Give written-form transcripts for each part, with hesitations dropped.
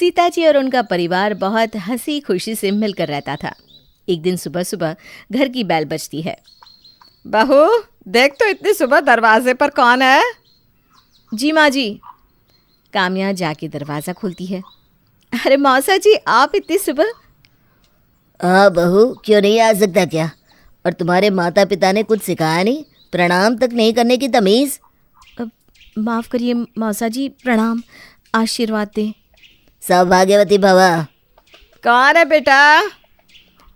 सीता जी और उनका परिवार बहुत हंसी खुशी से मिलकर रहता था। एक दिन सुबह सुबह घर की बैल बजती है। बहू, देख तो इतनी सुबह दरवाजे पर कौन है? जी माँ जी। काम्या जाके दरवाज़ा खोलती है। अरे मौसा जी, आप इतनी सुबह? हाँ बहू, क्यों नहीं आ सकता क्या? और तुम्हारे माता पिता ने कुछ सिखाया नहीं? प्रणाम तक नहीं करने की तमीज़। माफ़ करिए मौसा जी, प्रणाम, आशीर्वाद दें। सौभाग्यवती भवा। कौन है बेटा?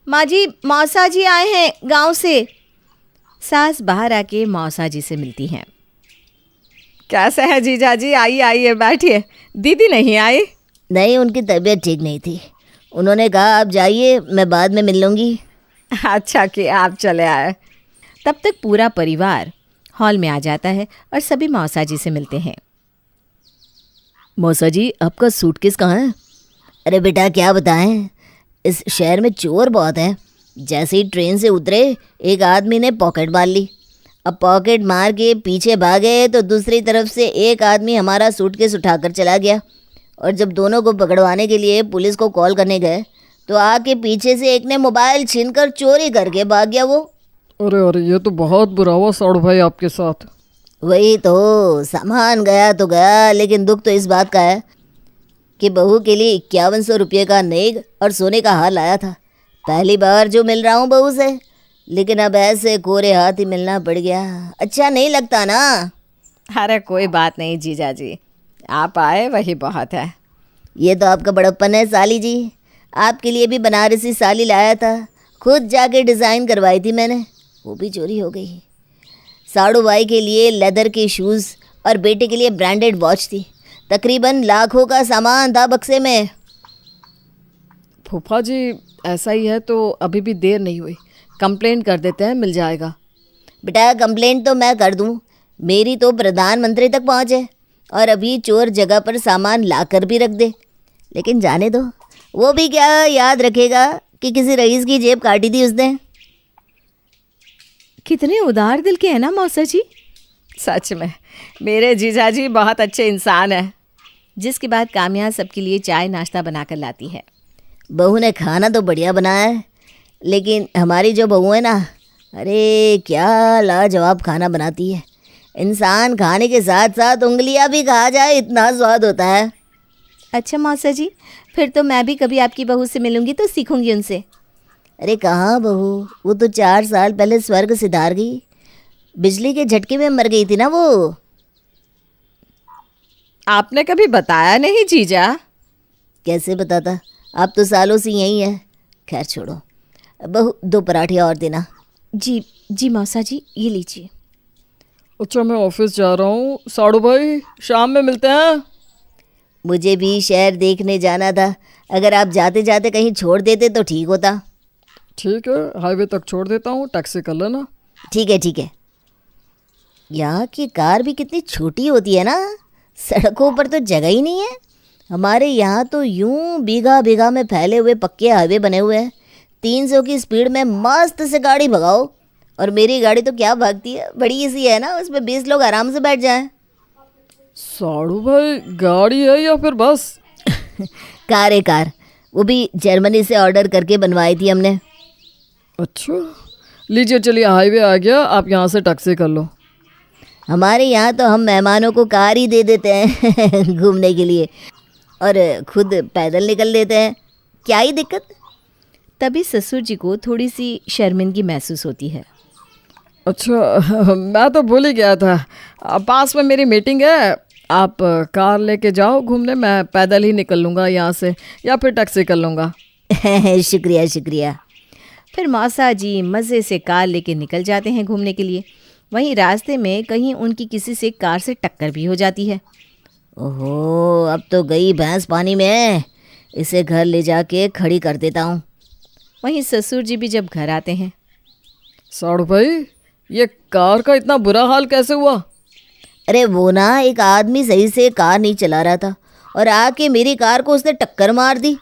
माँ जी, मौसा जी आए हैं गांव से। सास बाहर आके मौसा जी से मिलती हैं। कैसे हैं जीजा जी? आइए आइए, बैठिए। दीदी नहीं आई? नहीं, उनकी तबीयत ठीक नहीं थी। उन्होंने कहा आप जाइए, मैं बाद में मिल लूँगी। अच्छा कि आप चले आए। तब तक पूरा परिवार हॉल में आ जाता है और सभी मौसा जी से मिलते हैं। मौसा जी, आपका सूटकेस कहाँ है? अरे बेटा क्या बताएं, इस शहर में चोर बहुत हैं। जैसे ही ट्रेन से उतरे एक आदमी ने पॉकेट मार ली। अब पॉकेट मार के पीछे भागे तो दूसरी तरफ से एक आदमी हमारा सूटकेस उठाकर चला गया। और जब दोनों को पकड़वाने के लिए पुलिस को कॉल करने गए तो आके पीछे से एक ने मोबाइल छीनकर चोरी करके भाग गया वो। अरे ये तो बहुत बुरा हुआ साड़ू भाई आपके साथ। वही तो, सामान गया तो गया, लेकिन दुख तो इस बात का है कि बहू के लिए 5100 रुपये का नेग और सोने का हार लाया था। पहली बार जो मिल रहा हूँ बहू से, लेकिन अब ऐसे कोरे हाथ ही मिलना पड़ गया। अच्छा नहीं लगता ना? अरे कोई बात नहीं जीजा जी, आप आए वही बहुत है। ये तो आपका बड़प्पन है साली जी। आपके लिए भी बनारसी साड़ी लाया था, खुद जाके डिज़ाइन करवाई थी मैंने, वो भी चोरी हो गई। साड़ू भाई के लिए लेदर के शूज़ और बेटे के लिए ब्रांडेड वॉच थी। तकरीबन लाखों का सामान था बक्से में। फूफा जी, ऐसा ही है तो अभी भी देर नहीं हुई, कंप्लेन कर देते हैं, मिल जाएगा। बेटा कंप्लेंट तो मैं कर दूं, मेरी तो प्रधानमंत्री तक पहुँच है। और अभी चोर जगह पर सामान ला कर भी रख दे, लेकिन जाने दो, वो भी क्या याद रखेगा कि किसी रईस की जेब काटी थी उसने। कितने उदार दिल के हैं ना मौसा जी। सच में मेरे जीजा जी बहुत अच्छे इंसान हैं। जिसके बाद काम्या सबके लिए चाय नाश्ता बनाकर लाती है। बहू ने खाना तो बढ़िया बनाया है, लेकिन हमारी जो बहू है ना, अरे क्या लाजवाब खाना बनाती है। इंसान खाने के साथ साथ उंगलियां भी खा जाए, इतना स्वाद होता है। अच्छा मौसा जी, फिर तो मैं भी कभी आपकी बहू से मिलूंगी तो सीखूंगी उनसे। अरे कहाँ बहू, वो तो 4 साल पहले स्वर्ग सिधार गई। बिजली के झटके में मर गई थी ना वो। आपने कभी बताया नहीं जीजा? कैसे बताता, आप तो सालों से यही है। खैर छोड़ो, बहू 2 पराठे और देना। जी जी मौसा जी, ये लीजिए। अच्छा मैं ऑफिस जा रहा हूँ, साड़ू भाई शाम में मिलते हैं। मुझे भी शहर देखने जाना था, अगर आप जाते जाते कहीं छोड़ देते तो ठीक होता। ठीक है, हाईवे तक छोड़ देता हूँ, टैक्सी कर लेना। ठीक है ठीक है। यहाँ की कार भी कितनी छोटी होती है ना, सड़कों पर तो जगह ही नहीं है। हमारे यहाँ तो यूं बीघा बीघा में फैले हुए पक्के हाईवे बने हुए हैं। 300 की स्पीड में मस्त से गाड़ी भगाओ, और मेरी गाड़ी तो क्या भागती है, बड़ी सी है ना, उसमें 20 लोग आराम से बैठ जाएं। साड़ू भाई गाड़ी है या फिर बस? कार है कार, वो भी जर्मनी से ऑर्डर करके बनवाई थी हमने। अच्छा लीजिए, चलिए हाईवे आ गया, आप यहाँ से टैक्सी कर लो। हमारे यहाँ तो हम मेहमानों को कार ही दे देते हैं घूमने के लिए, और खुद पैदल निकल लेते हैं, क्या ही दिक्कत। तभी ससुर जी को थोड़ी सी शर्मिंदगी महसूस होती है। अच्छा मैं तो भूल ही गया था, पास में मेरी मीटिंग है, आप कार लेके जाओ घूमने, मैं पैदल ही निकल लूँगा यहाँ से, या फिर टैक्सी कर लूँगा। शुक्रिया शुक्रिया। फिर मौसा जी मज़े से कार लेके निकल जाते हैं घूमने के लिए। वहीं रास्ते में कहीं उनकी किसी से कार से टक्कर भी हो जाती है। ओहो, अब तो गई भैंस पानी में, इसे घर ले जाके खड़ी कर देता हूँ। वहीं ससुर जी भी जब घर आते हैं। साड़ू भाई, ये कार का इतना बुरा हाल कैसे हुआ? अरे वो ना, एक आदमी सही से कार नहीं चला रहा था और आके मेरी कार को उसने टक्कर मार दी।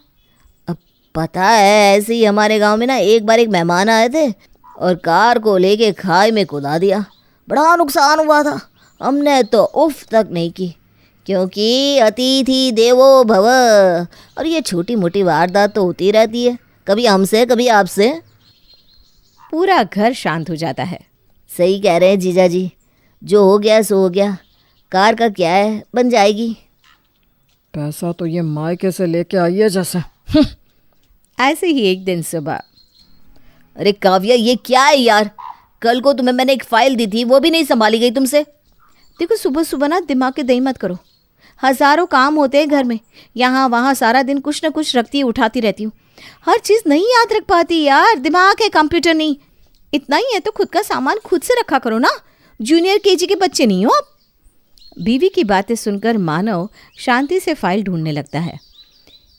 अब पता है, ऐसे ही हमारे गांव में ना एक बार एक मेहमान आए थे और कार को लेके खाई में कुदा दिया। बड़ा नुकसान हुआ था, हमने तो उफ तक नहीं की। क्योंकि अतिथि देवो भव। और ये छोटी मोटी वारदात तो होती रहती है, कभी हमसे कभी आपसे। पूरा घर शांत हो जाता है। सही कह रहे हैं जीजा जी, जो हो गया सो हो गया। कार का क्या है, बन जाएगी। पैसा तो ये मायके से लेके आई है जैसे। ऐसे ही एक दिन सुबह, अरे काव्या, ये क्या है यार? कल को तुम्हें मैंने एक फाइल दी थी, वो भी नहीं संभाली गई तुमसे। देखो सुबह सुबह ना दिमाग के दही मत करो। हजारों काम होते हैं घर में, यहाँ वहाँ सारा दिन कुछ न कुछ रखती उठाती रहती हूँ। हर चीज़ नहीं याद रख पाती यार, दिमाग है कंप्यूटर नहीं। इतना ही है तो खुद का सामान खुद से रखा करो ना, जूनियर केजी के बच्चे नहीं हो आप। बीवी की बातें सुनकर मानव शांति से फाइल ढूंढने लगता है।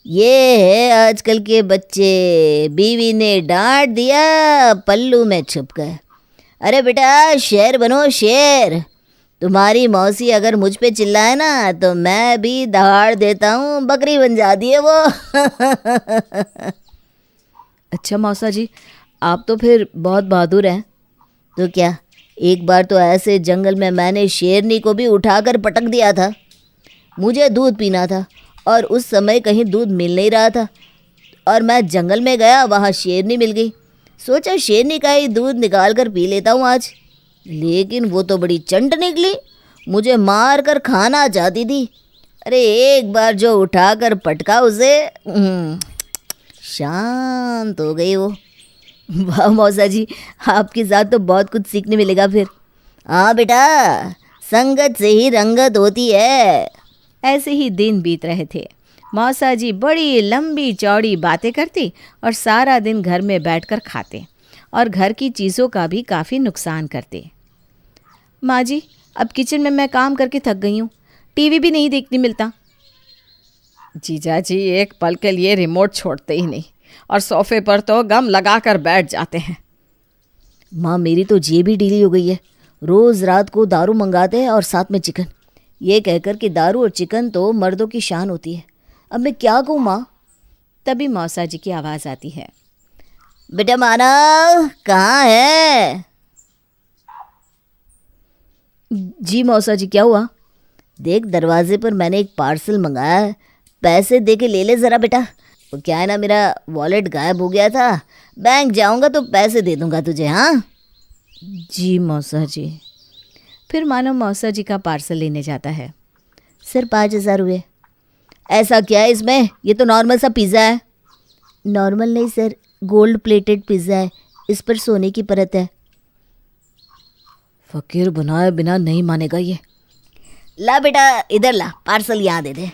ये है आजकल के बच्चे, बीवी ने डांट दिया, पल्लू में छुप गए। अरे बेटा शेर बनो शेर। तुम्हारी मौसी अगर मुझ पे चिल्लाए ना तो मैं भी दहाड़ देता हूँ, बकरी बन जाती है वो। अच्छा मौसा जी, आप तो फिर बहुत बहादुर हैं। तो क्या, एक बार तो ऐसे जंगल में मैंने शेरनी को भी उठाकर पटक दिया था। मुझे दूध पीना था और उस समय कहीं दूध मिल नहीं रहा था, और मैं जंगल में गया, वहाँ शेरनी मिल गई। सोचा शेरनी का ही दूध निकाल कर पी लेता हूँ आज। लेकिन वो तो बड़ी चंट निकली, मुझे मार कर खाना चाहती थी। अरे एक बार जो उठाकर पटका उसे, शांत हो गई वो। वाह मौसा जी, आपके साथ तो बहुत कुछ सीखने मिलेगा फिर। हाँ बेटा, संगत से ही रंगत होती है। ऐसे ही दिन बीत रहे थे। मौसा जी बड़ी लंबी चौड़ी बातें करती और सारा दिन घर में बैठकर खाते और घर की चीज़ों का भी काफ़ी नुकसान करते। माँ जी, अब किचन में मैं काम करके थक गई हूँ, टीवी भी नहीं देखने मिलता। जीजा जी एक पल के लिए रिमोट छोड़ते ही नहीं और सोफे पर तो गम लगा कर बैठ जाते हैं। माँ मेरी तो जेब भी ढीली हो गई है। रोज़ रात को दारू मंगाते हैं और साथ में चिकन, ये कहकर कि दारू और चिकन तो मर्दों की शान होती है। अब मैं क्या कहूँ माँ? तभी मौसा जी की आवाज़ आती है। बेटा मानव कहाँ है? जी मौसा जी, क्या हुआ? देख दरवाजे पर मैंने एक पार्सल मंगाया है, पैसे दे के ले ले ज़रा बेटा। वो क्या है ना, मेरा वॉलेट गायब हो गया था, बैंक जाऊंगा तो पैसे दे दूंगा तुझे। हाँ जी मौसा जी। फिर मानव मौसा जी का पार्सल लेने जाता है। सर 5,000 हुए। ऐसा क्या है इसमें? ये तो नॉर्मल सा पिज़्ज़ा है। नॉर्मल नहीं सर, गोल्ड प्लेटेड पिज़्ज़ा है, इस पर सोने की परत है। फकीर बनाए बिना नहीं मानेगा ये। ला बेटा इधर ला, पार्सल यहाँ दे दे।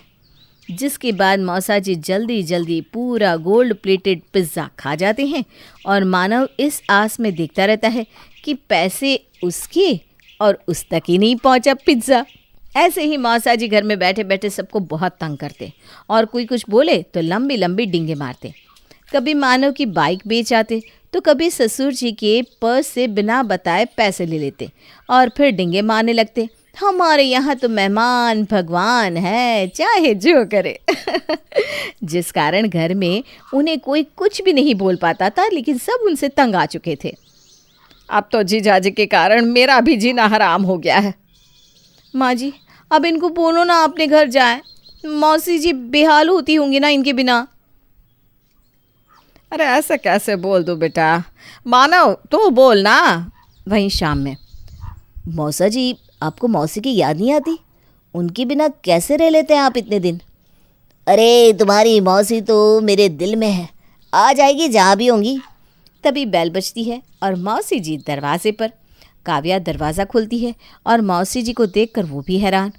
जिसके बाद मौसा जी जल्दी जल्दी पूरा गोल्ड प्लेटेड पिज़्ज़ा खा जाते हैं और मानव इस आस में देखता रहता है कि पैसे उसके और उस तक ही नहीं पहुंचा पिज़्ज़ा। ऐसे ही मौसा जी घर में बैठे बैठे सबको बहुत तंग करते और कोई कुछ बोले तो लंबी लंबी डींगे मारते। कभी मानव की बाइक बेच आते तो कभी ससुर जी के पर्स से बिना बताए पैसे ले लेते और फिर डींगे मारने लगते। हमारे यहाँ तो मेहमान भगवान है, चाहे जो करे। जिस कारण घर में उन्हें कोई कुछ भी नहीं बोल पाता था, लेकिन सब उनसे तंग आ चुके थे। अब तो जीजा जी के कारण मेरा भी जीना हराम हो गया है। माँ जी, अब इनको बोलो ना अपने घर जाए, मौसी जी बेहाल होती होंगी ना इनके बिना। अरे ऐसे कैसे बोल दो बेटा, मानव तू बोल ना। वहीं शाम में, मौसा जी आपको मौसी की याद नहीं आती? उनके बिना कैसे रह लेते हैं आप इतने दिन? अरे तुम्हारी मौसी तो मेरे दिल में है, आ जाएगी जहाँ भी होंगी। तभी बेल बजती है और मौसी जी दरवाजे पर। काव्या दरवाज़ा खोलती है और मौसी जी को देखकर वो भी हैरान।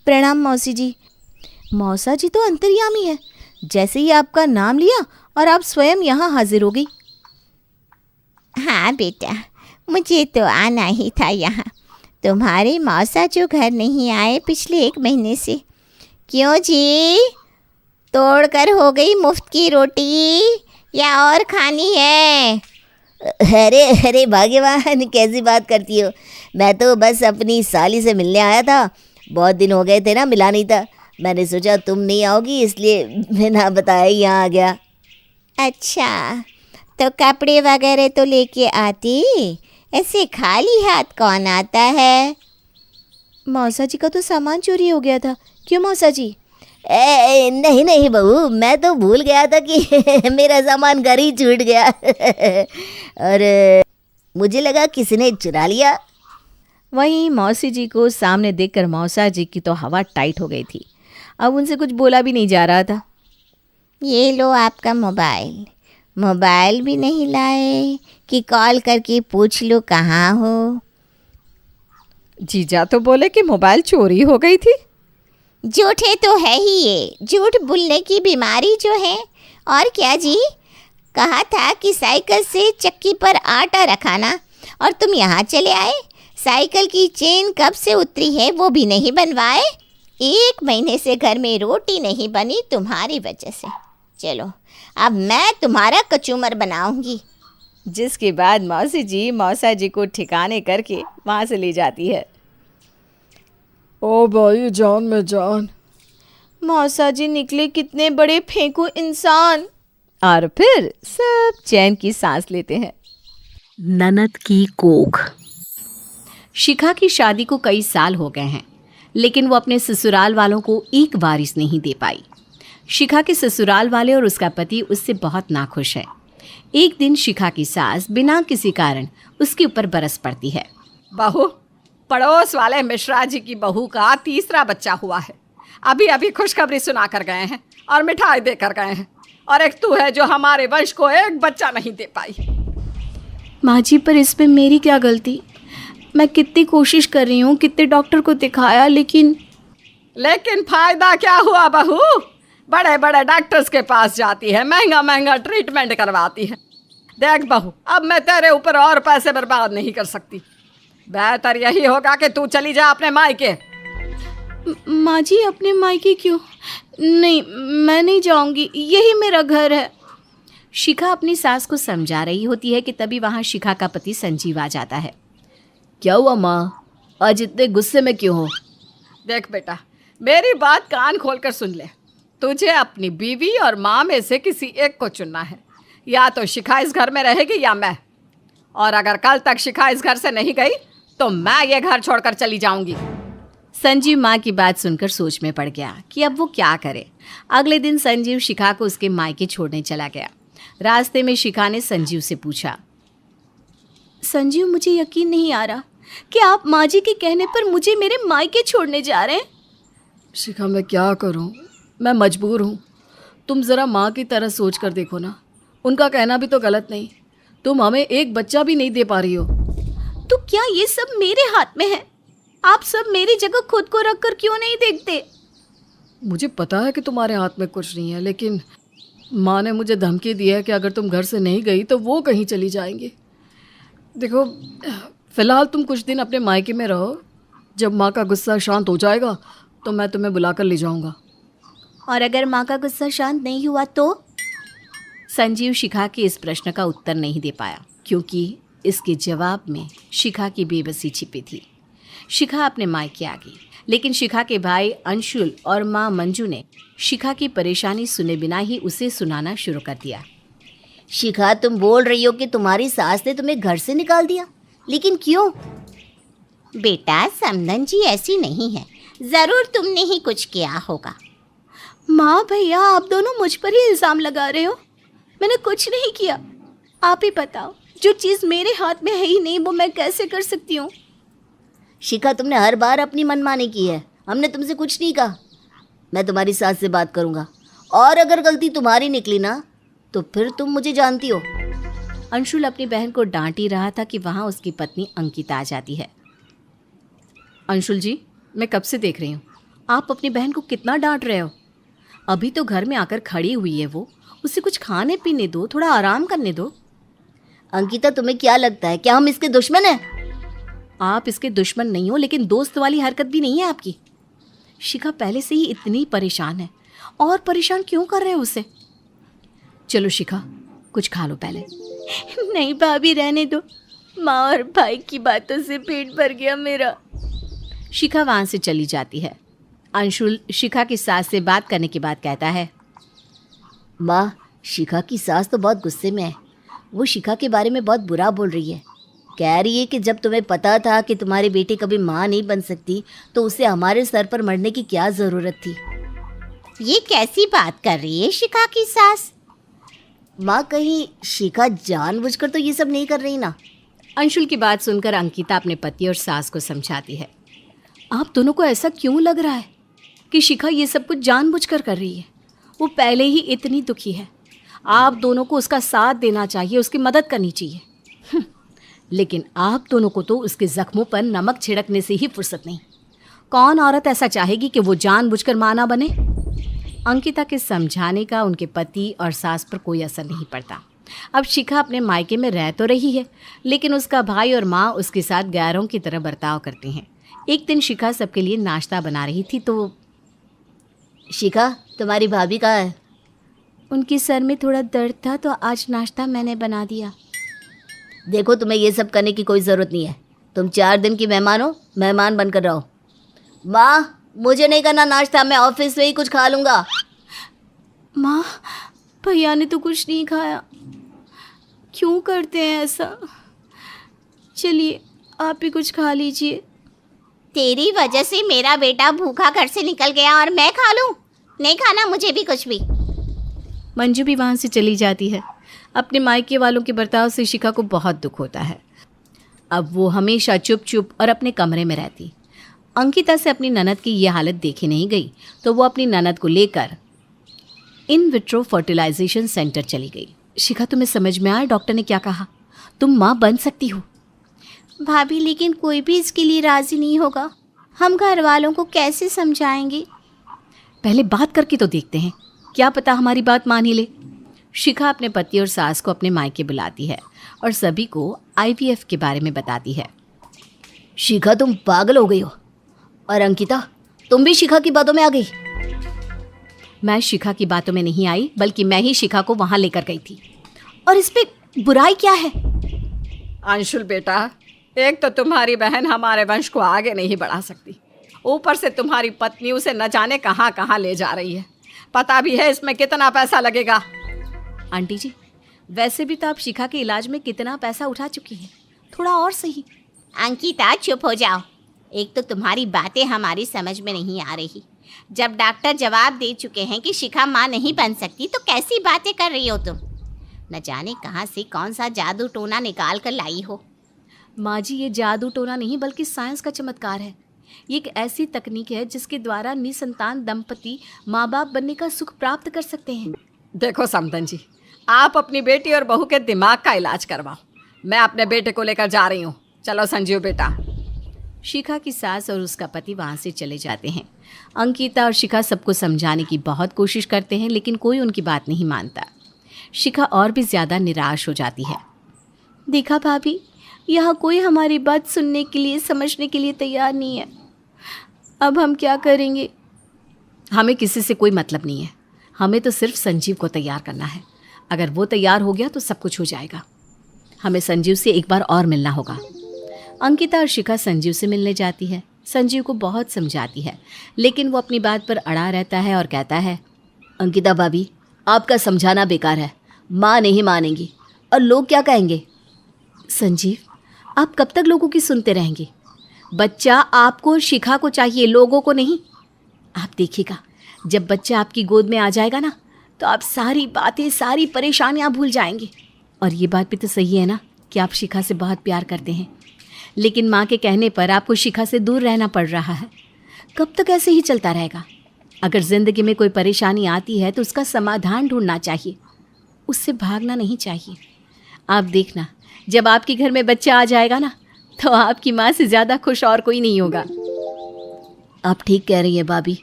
प्रणाम मौसी जी। मौसा जी तो अंतर्यामी है, जैसे ही आपका नाम लिया और आप स्वयं यहाँ हाजिर हो गई। हाँ बेटा, मुझे तो आना ही था यहाँ। तुम्हारे मौसा जो घर नहीं आए पिछले 1 महीने से। क्यों जी, तोड़कर हो गई मुफ्त की रोटी या और खानी है? अरे अरे भाग्यवान, कैसी बात करती हो? मैं तो बस अपनी साली से मिलने आया था, बहुत दिन हो गए थे ना, मिला नहीं था। मैंने सोचा तुम नहीं आओगी इसलिए बिना बताए यहाँ आ गया। अच्छा, तो कपड़े वगैरह तो लेके आती, ऐसे खाली हाथ कौन आता है? मौसा जी का तो सामान चोरी हो गया था, क्यों मौसा जी? नहीं नहीं बहू, मैं तो भूल गया था कि मेरा सामान घर ही छूट गया और मुझे लगा किसी ने चुरा लिया। वहीं मौसी जी को सामने देखकर मौसा जी की तो हवा टाइट हो गई थी। अब उनसे कुछ बोला भी नहीं जा रहा था। ये लो आपका मोबाइल, मोबाइल भी नहीं लाए कि कॉल करके पूछ लो कहाँ हो। जीजा तो बोले कि मोबाइल चोरी हो गई थी। झूठे तो है ही ये, झूठ बोलने की बीमारी जो है। और क्या जी, कहा था कि साइकिल से चक्की पर आटा रखाना, और तुम यहाँ चले आए। साइकिल की चेन कब से उतरी है वो भी नहीं बनवाए। 1 महीने से घर में रोटी नहीं बनी तुम्हारी वजह से। चलो अब मैं तुम्हारा कचूमर बनाऊंगी। जिसके बाद मौसी जी मौसा जी को ठिकाने करके वहाँ से ले जाती है। ओ भाई जान में जान। मौसा जी निकले कितने बड़े फेंकू इंसान। और फिर सब चैन की सांस लेते हैं। ननद की कोख। शिखा की शादी को कई साल हो गए हैं, लेकिन वो अपने ससुराल वालों को एक वारिस नहीं दे पाई। शिखा के ससुराल वाले और उसका पति उससे बहुत नाखुश है। एक दिन शिखा की सास बिना किसी कारण उसके ऊपर बरस पड़ती है। बहू, पड़ोस वाले मिश्रा जी की बहू का 3रा बच्चा हुआ है। अभी अभी खुशखबरी सुना कर गए हैं और मिठाई दे कर गए हैं, और एक तू है जो हमारे वंश को एक बच्चा नहीं दे पाई। माँ जी, पर इसमें मेरी क्या गलती? मैं कितनी कोशिश कर रही हूँ, कितने डॉक्टर को दिखाया, लेकिन फायदा क्या हुआ बहू? बड़े बड़े डॉक्टर्स के पास जाती है, महंगा महंगा ट्रीटमेंट करवाती है। देख बहू, अब मैं तेरे ऊपर और पैसे बर्बाद नहीं कर सकती। बेहतर यही होगा कि तू चली जा अपने मायके। माँ जी, अपने मायके क्यों? नहीं, मैं नहीं जाऊंगी, यही मेरा घर है। शिखा अपनी सास को समझा रही होती है कि तभी वहाँ शिखा का पति संजीव आ जाता है। क्या हुआ माँ, आज इतने गुस्से में क्यों हो? देख बेटा, मेरी बात कान खोलकर सुन ले। तुझे अपनी बीवी और माँ में से किसी एक को चुनना है। या तो शिखा इस घर में रहेगी या मैं। और अगर कल तक शिखा इस घर से नहीं गई तो मैं ये घर छोड़कर चली जाऊंगी। संजीव माँ की बात सुनकर सोच में पड़ गया कि अब वो क्या करे। अगले दिन संजीव शिखा को उसके मायके छोड़ने चला गया। रास्ते में शिखा ने संजीव से पूछा, संजीव, मुझे यकीन नहीं आ रहा कि आप माँ जी के कहने पर मुझे मेरे मायके छोड़ने जा रहे हैं। शिखा, मैं क्या करूं? मैं मजबूर हूं। तुम ज़रा माँ की तरह सोच कर देखो ना। उनका कहना भी तो गलत नहीं। तुम हमें एक बच्चा भी नहीं दे पा रही हो। तो क्या ये सब मेरे हाथ में है? आप सब मेरी जगह खुद को रख कर क्यों नहीं देखते? मुझे पता है कि तुम्हारे हाथ में कुछ नहीं है, लेकिन माँ ने मुझे धमकी दी है कि अगर तुम घर से नहीं गई तो वो कहीं चली जाएंगी। देखो, फ़िलहाल तुम कुछ दिन अपने मायके में रहो। जब माँ का गुस्सा शांत हो जाएगा तो मैं तुम्हें बुलाकर ले जाऊँगा। और अगर माँ का गुस्सा शांत नहीं हुआ तो? संजीव शिखा के इस प्रश्न का उत्तर नहीं दे पाया, क्योंकि इसके जवाब में शिखा की बेबसी छिपी थी। शिखा अपने मायके आ गई, लेकिन शिखा के भाई अंशुल और माँ मंजू ने शिखा की परेशानी सुने बिना ही उसे सुनाना शुरू कर दिया। शिखा, तुम बोल रही हो कि तुम्हारी सास ने तुम्हें घर से निकाल दिया, लेकिन क्यों? बेटा, समधन जी ऐसी नहीं है, ज़रूर तुमने ही कुछ किया होगा। माँ, भैया, आप दोनों मुझ पर ही इल्ज़ाम लगा रहे हो। मैंने कुछ नहीं किया। आप ही बताओ, जो चीज़ मेरे हाथ में है ही नहीं वो मैं कैसे कर सकती हूँ? शिखा, तुमने हर बार अपनी मनमानी की है। हमने तुमसे कुछ नहीं कहा। मैं तुम्हारी सास से बात करूँगा, और अगर गलती तुम्हारी निकली ना तो फिर तुम मुझे जानती हो। अंशुल अपनी बहन को डांट ही रहा था कि वहाँ उसकी पत्नी अंकिता आ जाती है। अंशुल जी, मैं कब से देख रही हूँ, आप अपनी बहन को कितना डांट रहे हो। अभी तो घर में आकर खड़ी हुई है वो, उसे कुछ खाने पीने दो, थोड़ा आराम करने दो। अंकिता, तुम्हें क्या लगता है, क्या हम इसके दुश्मन हैं? आप इसके दुश्मन नहीं हो, लेकिन दोस्त वाली हरकत भी नहीं है आपकी। शिखा पहले से ही इतनी परेशान है, और परेशान क्यों कर रहे हो उसे? चलो शिखा, कुछ खा लो पहले। नहीं भाभी, रहने दो। माँ और भाई की बातों से पेट भर गया मेरा। शिखा वहाँ से चली जाती है। अंशुल शिखा की सास से बात करने के बाद कहता है, माँ, शिखा की सास तो बहुत गुस्से में है। वो शिखा के बारे में बहुत बुरा बोल रही है। कह रही है कि जब तुम्हें पता था कि तुम्हारी बेटी कभी माँ नहीं बन सकती तो उसे हमारे सर पर मरने की क्या ज़रूरत थी। ये कैसी बात कर रही है शिखा की सास? माँ, कहीं शिखा जानबूझकर तो ये सब नहीं कर रही ना? अंशुल की बात सुनकर अंकिता अपने पति और सास को समझाती है। आप दोनों को ऐसा क्यों लग रहा है कि शिखा ये सब कुछ जानबूझकर कर रही है? वो पहले ही इतनी दुखी है। आप दोनों को उसका साथ देना चाहिए, उसकी मदद करनी चाहिए। लेकिन आप दोनों को तो उसके जख्मों पर नमक छिड़कने से ही फुर्सत नहीं। कौन औरत ऐसा चाहेगी कि वो जानबूझकर मां ना बने? अंकिता के समझाने का उनके पति और सास पर कोई असर नहीं पड़ता। अब शिखा अपने मायके में रह तो रही है, लेकिन उसका भाई और माँ उसके साथ गैरों की तरह बर्ताव करते हैं। एक दिन शिखा सबके लिए नाश्ता बना रही थी तो शिखा, तुम्हारी भाभी कहाँ है? उनकी सर में थोड़ा दर्द था तो आज नाश्ता मैंने बना दिया। देखो, तुम्हें ये सब करने की कोई ज़रूरत नहीं है। तुम 4 दिन की मेहमान हो, मेहमान बनकर रहो। माँ, मुझे नहीं करना नाश्ता, मैं ऑफिस में ही कुछ खा लूँगा। माँ, भैया ने तो कुछ नहीं खाया। क्यों करते हैं ऐसा? चलिए आप ही कुछ खा लीजिए। तेरी वजह से मेरा बेटा भूखा घर से निकल गया और मैं खा लूं? नहीं खाना मुझे भी कुछ भी। मंजू भी वहाँ से चली जाती है। अपने मायके वालों के बर्ताव से शिखा को बहुत दुख होता है। अब वो हमेशा चुप चुप और अपने कमरे में रहती। अंकिता से अपनी ननद की ये हालत देखी नहीं गई तो वो अपनी ननद को लेकर इन विट्रो फर्टिलाइजेशन सेंटर चली गई। शिखा, तुम्हें समझ में आया डॉक्टर ने क्या कहा? तुम माँ बन सकती हो। भाभी, लेकिन कोई भी इसके लिए राजी नहीं होगा। हम घर वालों को कैसे समझाएंगे? पहले बात करके तो देखते हैं, क्या पता हमारी बात मान ही ले। शिखा अपने पति और सास को अपने मायके बुलाती है और सभी को IVF के बारे में बताती है। शिखा, तुम पागल हो गई हो। और अंकिता, तुम भी शिखा की बातों में आ गई। मैं शिखा की बातों में नहीं आई, बल्कि मैं ही शिखा को वहाँ लेकर गई थी। और इस पे बुराई क्या है? अंशुल बेटा, एक तो तुम्हारी बहन हमारे वंश को आगे नहीं बढ़ा सकती, ऊपर से तुम्हारी पत्नी उसे न जाने कहाँ कहाँ ले जा रही है। पता भी है इसमें कितना पैसा लगेगा। आंटी जी, वैसे भी तो आप शिखा के इलाज में कितना पैसा उठा चुकी हैं। थोड़ा और सही। अंकिता, चुप हो जाओ। एक तो तुम्हारी बातें हमारी समझ में नहीं आ रही। जब डॉक्टर जवाब दे चुके हैं कि शिखा माँ नहीं बन सकती तो कैसी बातें कर रही हो तुम? न जाने कहाँ से कौन सा जादू टोना निकाल कर लाई हो। माँ जी, ये जादू टोना नहीं बल्कि साइंस का चमत्कार है। ये एक ऐसी तकनीक है जिसके द्वारा निसंतान दंपति माँ बाप बनने का सुख प्राप्त कर सकते हैं। देखो समधन जी, आप अपनी बेटी और बहू के दिमाग का इलाज करवाओ। मैं अपने बेटे को लेकर जा रही हूँ। चलो संजीव बेटा। शिखा की सास और उसका पति वहाँ से चले जाते हैं। अंकिता और शिखा सबको समझाने की बहुत कोशिश करते हैं, लेकिन कोई उनकी बात नहीं मानता। शिखा और भी ज़्यादा निराश हो जाती है। देखा भाभी, यहाँ कोई हमारी बात सुनने के लिए, समझने के लिए तैयार नहीं है। अब हम क्या करेंगे? हमें किसी से कोई मतलब नहीं है। हमें तो सिर्फ संजीव को तैयार करना है। अगर वो तैयार हो गया तो सब कुछ हो जाएगा। हमें संजीव से एक बार और मिलना होगा। अंकिता और शिखा संजीव से मिलने जाती है। संजीव को बहुत समझाती है, लेकिन वो अपनी बात पर अड़ा रहता है और कहता है, अंकिता भाभी, आपका समझाना बेकार है। माँ नहीं मानेंगी और लोग क्या कहेंगे? संजीव, आप कब तक लोगों की सुनते रहेंगे? बच्चा आपको और शिखा को चाहिए, लोगों को नहीं। आप देखिएगा, जब बच्चा आपकी गोद में आ जाएगा ना, तो आप सारी बातें, सारी परेशानियां भूल जाएंगे। और ये बात भी तो सही है ना कि आप शिखा से बहुत प्यार करते हैं, लेकिन माँ के कहने पर आपको शिखा से दूर रहना पड़ रहा है। कब तक ऐसे ही चलता रहेगा? अगर ज़िंदगी में कोई परेशानी आती है तो उसका समाधान ढूंढना चाहिए, उससे भागना नहीं चाहिए। आप देखना, जब आपके घर में बच्चा आ जाएगा ना, तो आपकी माँ से ज़्यादा खुश और कोई नहीं होगा। आप ठीक कह रही हैं भाभी,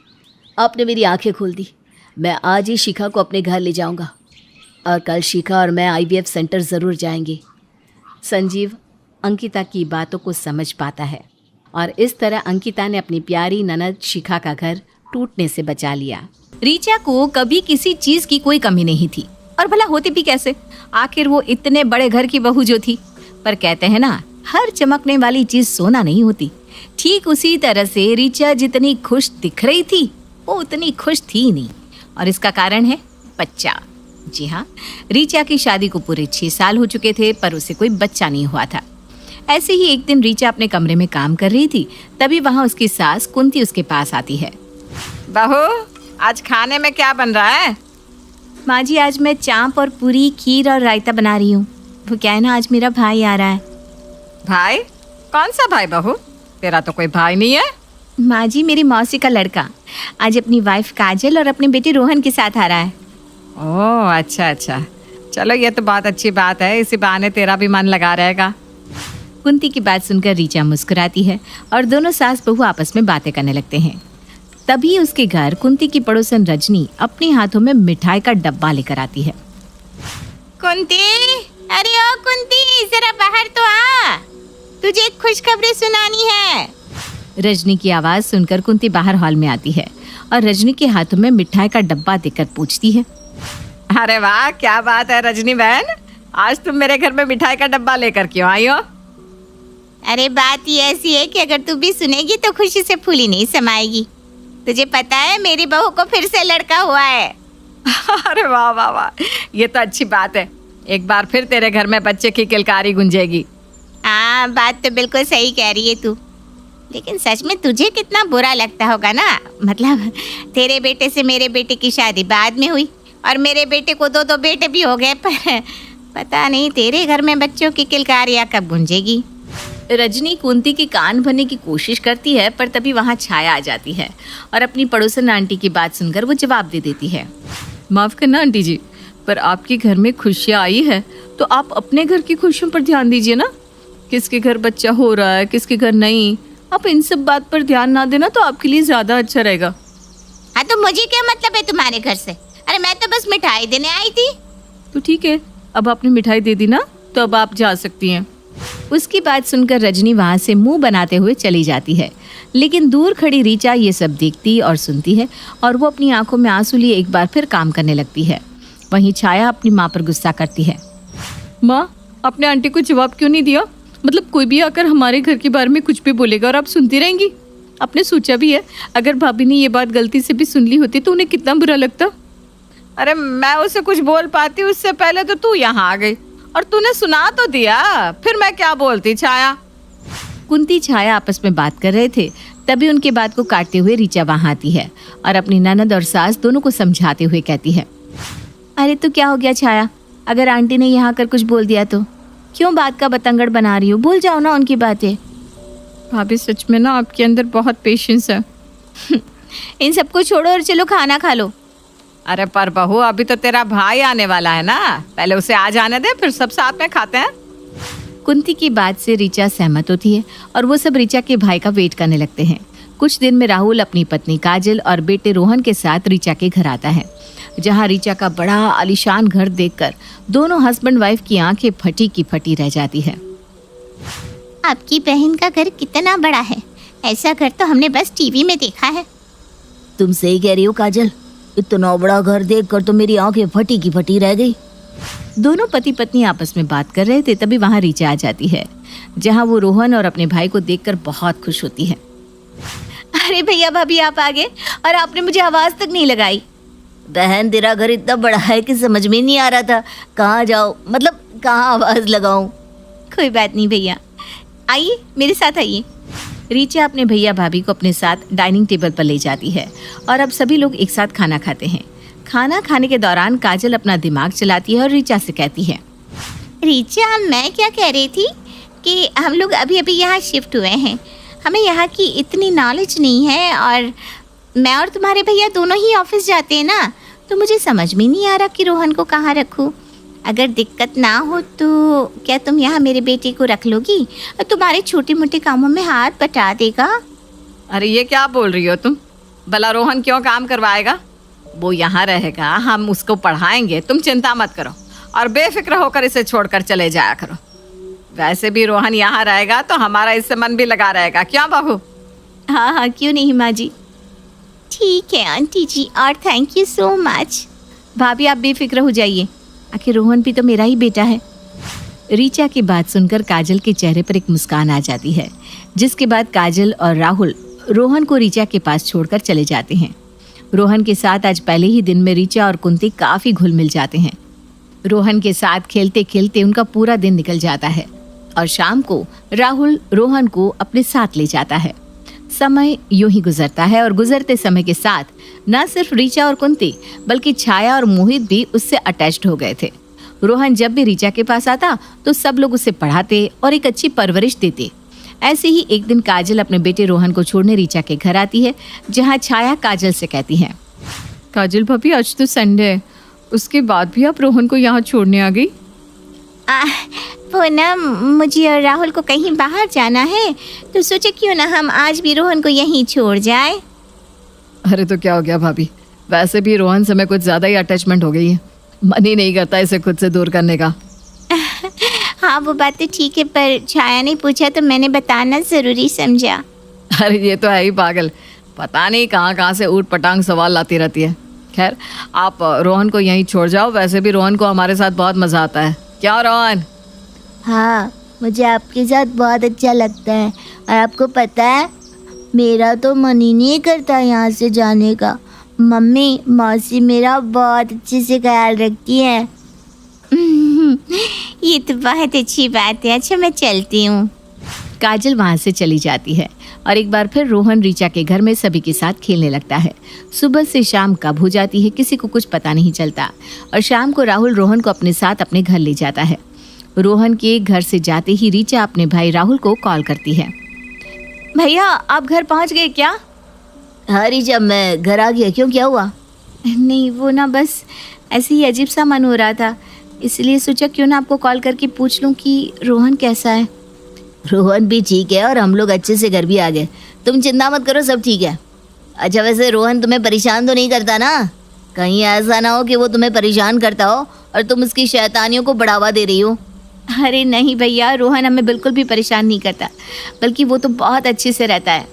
आपने मेरी आंखें खोल दी। मैं आज ही शिखा को अपने घर ले जाऊंगा और कल शिखा और मैं IVF सेंटर ज़रूर जाएंगे। संजीव अंकिता की बातों को समझ पाता है और इस तरह अंकिता ने अपनी प्यारी ननद शिखा का घर टूटने से बचा लिया। रीचा को कभी किसी चीज की कोई कमी नहीं थी, और भला होती भी कैसे? आखिर वो इतने बड़े घर की बहू जो थी। पर कहते हैं ना, हर चमकने वाली चीज सोना नहीं होती। ठीक उसी तरह से रीचा जितनी खुश दिख रही थी, वो उतनी खुश थी नहीं, और इसका कारण है बच्चा। जी हाँ, रीचा की शादी को पूरे 6 साल हो चुके थे, पर उसे कोई बच्चा नहीं हुआ था। ऐसे ही एक दिन रीचा अपने कमरे में काम कर रही थी, तभी वहाँ उसकी सास कुंती उसके पास आती है। बहू, आज खाने में क्या बन रहा है? माँ जी, आज मैं चांप और पूरी, खीर और रायता बना रही हूँ। वो क्या है ना, आज मेरा भाई आ रहा है। भाई? कौन सा भाई बहू? तेरा तो कोई भाई नहीं है। माँ जी, मेरी मौसी का लड़का आज अपनी वाइफ काजल और अपने बेटे रोहन के साथ आ रहा है। ओह, अच्छा अच्छा, चलो ये तो बहुत अच्छी बात है, इसी बहाने तेरा भी मन लगा रहेगा। कुंती की बात सुनकर रीचा मुस्कुराती है और दोनों सास बहू आपस में बातें करने लगते हैं। तभी उसके घर कुंती की पड़ोसन रजनी अपने हाथों में मिठाई का डब्बा लेकर आती है। कुंती, अरे ओ कुंती, जरा बाहर तो आ, तुझे एक खुशखबरी सुनानी है। रजनी की आवाज़ सुनकर कुंती बाहर हॉल में आती है और रजनी के हाथों में मिठाई का डब्बा देकर पूछती है, अरे वाह, क्या बात है रजनी बहन, आज तुम मेरे घर में मिठाई का डब्बा लेकर क्यों आई हो? अरे बात ये ऐसी है कि अगर तू भी सुनेगी तो खुशी से फूली नहीं समाएगी। तुझे पता है मेरी बहू को फिर से लड़का हुआ है। अरे वाह वाह वाह, ये तो अच्छी बात है, एक बार फिर तेरे घर में बच्चे की किलकारी गूंजेगी। हाँ, बात तो बिल्कुल सही कह रही है तू, लेकिन सच में तुझे कितना बुरा लगता होगा ना। मतलब तेरे बेटे से मेरे बेटे की शादी बाद में हुई और मेरे बेटे को दो बेटे भी हो गए, पर पता नहीं तेरे घर में बच्चों की किलकारियाँ कब गूंजेगी। रजनी कुंती की कान भरने की कोशिश करती है, पर तभी वहाँ छाया आ जाती है और अपनी पड़ोसन आंटी की बात सुनकर वो जवाब दे देती है। माफ़ करना आंटी जी, पर आपके घर में खुशियाँ आई है तो आप अपने घर की खुशियों पर ध्यान दीजिए ना। किसके घर बच्चा हो रहा है, किसके घर नहीं, आप इन सब बात पर ध्यान ना देना तो आपके लिए ज़्यादा अच्छा रहेगा। हाँ, तो मुझे क्या मतलब है तुम्हारे घर से? अरे मैं तो बस मिठाई देने आई थी। तो ठीक है, अब आपने मिठाई दे दी ना, तो अब आप जा सकती हैं। उसकी बात सुनकर रजनी वहाँ से मुंह बनाते हुए चली जाती है, लेकिन दूर खड़ी रीचा ये सब देखती और सुनती है और वो अपनी आंखों में आंसू लिए एक बार फिर काम करने लगती है। वहीं छाया अपनी माँ पर गुस्सा करती है। माँ, आपने आंटी को जवाब क्यों नहीं दिया? मतलब कोई भी आकर हमारे घर के बारे में कुछ भी बोलेगा और आप सुनती रहेंगी? आपने सोचा भी है अगर भाभी ने ये बात गलती से भी सुन ली होती तो उन्हें कितना बुरा लगता? अरे मैं उसे कुछ बोल पाती उससे पहले तो तू यहाँ आ गई और तूने सुना तो दिया, फिर मैं क्या बोलती छाया? कुंती छाया आपस में बात कर रहे थे, तभी उनके बात को काटते हुए रीचा वहाँ आती है और अपनी ननद और सास दोनों को समझाते हुए कहती है, अरे तो क्या हो गया छाया, अगर आंटी ने यहाँ आकर कुछ बोल दिया तो क्यों बात का बतंगड़ बना रही हो? भूल जाओ ना उनकी बातें। भाभी सच में ना आपके अंदर बहुत पेशेंस है। इन सबको छोड़ो और चलो खाना खा लो। अरे पर बहू, अभी तो तेरा भाई आने वाला है ना, पहले उसे आ जाने दे, फिर सब साथ में खाते हैं। कुंती की बात से रीचा सहमत होती है और वो सब रीचा के भाई का वेट करने लगते हैं। कुछ दिन में राहुल अपनी पत्नी काजल और बेटे रोहन के साथ रीचा के घर आता है, जहाँ रीचा का बड़ा आलीशान घर देखकर दोनों हस्बैंड वाइफ की आंखें फटी की फटी रह जाती है। आपकी बहन का घर कितना बड़ा है, ऐसा घर तो हमने बस टीवी में देखा है। तुम सही कह रही हो काजल, इतना बड़ा घर देखकर तो मेरी आंखें फटी की फटी रह गई। दोनों पति पत्नी आपस में बात कर रहे थे, तभी वहाँ रीचा आ जाती है, जहाँ वो रोहन और अपने भाई को देखकर बहुत खुश होती है। अरे भैया भाभी, आप आ गए और आपने मुझे आवाज़ तक नहीं लगाई। बहन, तेरा घर इतना बड़ा है कि समझ में नहीं आ रहा था कहाँ जाओ, मतलब कहाँ आवाज़ लगाऊं। कोई बात नहीं भैया, आइए मेरे साथ आइए। रीचा अपने भैया भाभी को अपने साथ डाइनिंग टेबल पर ले जाती है और अब सभी लोग एक साथ खाना खाते हैं। खाना खाने के दौरान काजल अपना दिमाग चलाती है और रीचा से कहती है, रीचा, मैं क्या कह रही थी कि हम लोग अभी अभी यहाँ शिफ्ट हुए हैं, हमें यहाँ की इतनी नॉलेज नहीं है और मैं और तुम्हारे भैया दोनों ही ऑफिस जाते हैं ना, तो मुझे समझ में नहीं आ रहा कि रोहन को कहाँ रखूँ। अगर दिक्कत ना हो तो क्या तुम यहाँ मेरे बेटे को रख लोगी और तुम्हारे छोटे मोटे कामों में हाथ बटा देगा? अरे ये क्या बोल रही हो तुम? भला रोहन क्यों काम करवाएगा? वो यहाँ रहेगा, हम उसको पढ़ाएंगे, तुम चिंता मत करो और बेफिक्र होकर इसे छोड़कर चले जाया करो। वैसे भी रोहन यहाँ रहेगा तो हमारा इससे मन भी लगा रहेगा, क्यों बहू? हाँ हाँ, क्यों नहीं माँ जी। ठीक है आंटी जी, और थैंक यू सो मच। भाभी आप बेफिक्र हो जाइए, आखिर रोहन भी तो मेरा ही बेटा है। रीचा की बात सुनकर काजल के चेहरे पर एक मुस्कान आ जाती है, जिसके बाद काजल और राहुल रोहन को रीचा के पास छोड़कर चले जाते हैं। रोहन के साथ आज पहले ही दिन में रीचा और कुंती काफ़ी घुल मिल जाते हैं। रोहन के साथ खेलते खेलते उनका पूरा दिन निकल जाता है और शाम को राहुल रोहन को अपने साथ ले जाता है। समय यूं ही गुजरता है और गुजरते समय के साथ न सिर्फ रीचा और कुंती बल्कि छाया और मोहित भी उससे अटैच्ड हो गए थे। रोहन जब भी रीचा के पास आता तो सब लोग उसे पढ़ाते और एक अच्छी परवरिश देते। ऐसे ही एक दिन काजल अपने बेटे रोहन को छोड़ने रीचा के घर आती है, जहाँ छाया काजल से कहती है, काजल भाभी आज तो संडे है, उसके बाद भी आप रोहन को यहाँ छोड़ने आ गई? वो ना मुझे और राहुल को कहीं बाहर जाना है तो सोचे क्यों ना हम आज भी रोहन को यहीं छोड़ जाए। अरे तो क्या हो गया भाभी, वैसे भी रोहन से मैं कुछ ज़्यादा ही अटैचमेंट हो गई है, मन ही नहीं करता इसे खुद से दूर करने का। हाँ वो बात तो ठीक है, पर छाया ने पूछा तो मैंने बताना ज़रूरी समझा। अरे ये तो है ही पागल, पता नहीं कहाँ कहाँ से ऊट पटांग सवाल लाती रहती है। खैर आप रोहन को यहीं छोड़ जाओ, वैसे भी रोहन को हमारे साथ बहुत मज़ा आता है। क्या रोहन? हाँ, मुझे आपके साथ बहुत अच्छा लगता है। और आपको पता है, मेरा तो मन ही नहीं करता यहाँ से जाने का। मम्मी मौसी मेरा बहुत अच्छे से ख्याल रखती है। ये तो बहुत अच्छी बात है। अच्छा मैं चलती हूँ। काजल वहाँ से चली जाती है और एक बार फिर रोहन रीचा के घर में सभी के साथ खेलने लगता है। सुबह से शाम कब हो जाती है किसी को कुछ पता नहीं चलता और शाम को राहुल रोहन को अपने साथ अपने घर ले जाता है। रोहन के घर से जाते ही रीचा अपने भाई राहुल को कॉल करती है। भैया आप घर पहुंच गए क्या? हाँ रीचा, मैं घर आ गया। क्यों, क्या हुआ? नहीं वो ना बस ऐसे ही अजीब सा मन हो रहा था, इसलिए सोचा क्यों ना आपको कॉल करके पूछ लूं कि रोहन कैसा है। रोहन भी ठीक है और हम लोग अच्छे से घर भी आ गए। तुम चिंता मत करो, सब ठीक है। अच्छा वैसे रोहन तुम्हें परेशान तो नहीं करता ना? कहीं ऐसा ना हो कि वो तुम्हें परेशान करता हो और तुम उसकी शैतानियों को बढ़ावा दे रही हो। अरे नहीं भैया, रोहन हमें बिल्कुल भी परेशान नहीं करता, बल्कि वो तो बहुत अच्छे से रहता है।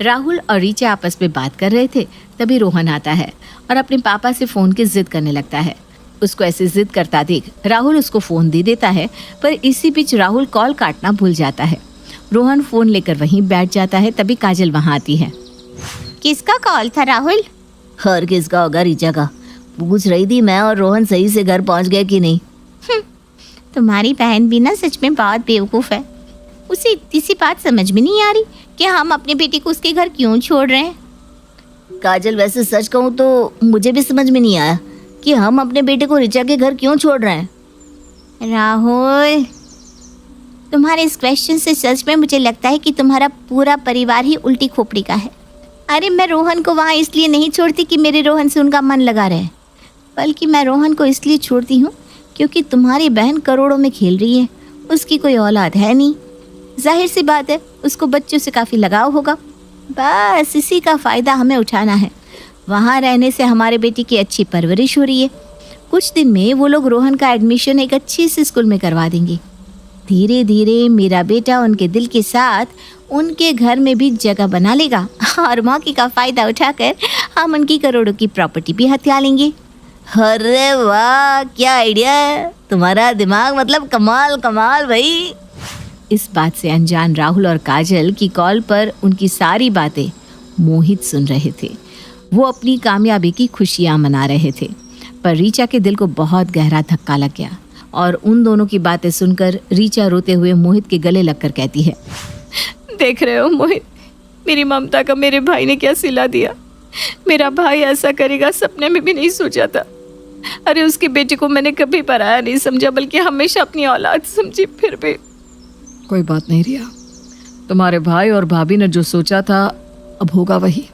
राहुल और रीचा आपस में बात कर रहे थे, तभी रोहन आता है और अपने पापा से फ़ोन की जिद करने लगता है। उसको ऐसे जिद करता देख राहुल उसको फ़ोन दे देता है, पर इसी बीच राहुल कॉल काटना भूल जाता है। रोहन फ़ोन लेकर वहीं बैठ जाता है, तभी काजल वहाँ आती है। किसका कॉल था राहुल? और किसका होगा, रीचा का। पूछ रही थी मैं और रोहन सही से घर पहुंच गए कि नहीं। तुम्हारी बहन भी ना सच में बहुत बेवकूफ़ है। उसे इतनी सी बात समझ में नहीं आ रही कि हम अपने बेटे को उसके घर क्यों छोड़ रहे हैं। काजल वैसे सच कहूँ तो मुझे भी समझ में नहीं आया कि हम अपने बेटे को रीचा के घर क्यों छोड़ रहे हैं। राहुल, तुम्हारे इस क्वेश्चन से सच में मुझे लगता है कि तुम्हारा पूरा परिवार ही उल्टी खोपड़ी का है। अरे मैं रोहन को वहाँ इसलिए नहीं छोड़ती कि मेरे रोहन से उनका मन लगा रहे, बल्कि मैं रोहन को इसलिए छोड़ती हूँ क्योंकि तुम्हारी बहन करोड़ों में खेल रही है, उसकी कोई औलाद है नहीं। जाहिर सी बात है उसको बच्चों से काफ़ी लगाव होगा। बस इसी का फ़ायदा हमें उठाना है। वहाँ रहने से हमारे बेटी की अच्छी परवरिश हो रही है। कुछ दिन में वो लोग रोहन का एडमिशन एक अच्छी सी स्कूल में करवा देंगे। धीरे धीरे मेरा बेटा उनके दिल के साथ उनके घर में भी जगह बना लेगा और मौके का फ़ायदा उठाकर हम उनकी करोड़ों की प्रॉपर्टी भी हथिया लेंगे। अरे वाह, क्या आइडिया है तुम्हारा। दिमाग मतलब कमाल कमाल भाई। इस बात से अनजान राहुल और काजल की कॉल पर उनकी सारी बातें मोहित सुन रहे थे। वो अपनी कामयाबी की खुशियाँ मना रहे थे, पर रीचा के दिल को बहुत गहरा धक्का लग गया और उन दोनों की बातें सुनकर रीचा रोते हुए मोहित के गले लगकर कहती है, देख रहे हो मोहित, मेरी ममता का मेरे भाई ने क्या सिला दिया। मेरा भाई ऐसा करेगा सपने में भी नहीं सोचा था। अरे उसकी बेटी को मैंने कभी पराया नहीं समझा, बल्कि हमेशा अपनी औलाद समझी। फिर भी कोई बात नहीं रिया, तुम्हारे भाई और भाभी ने जो सोचा था अब होगा वही।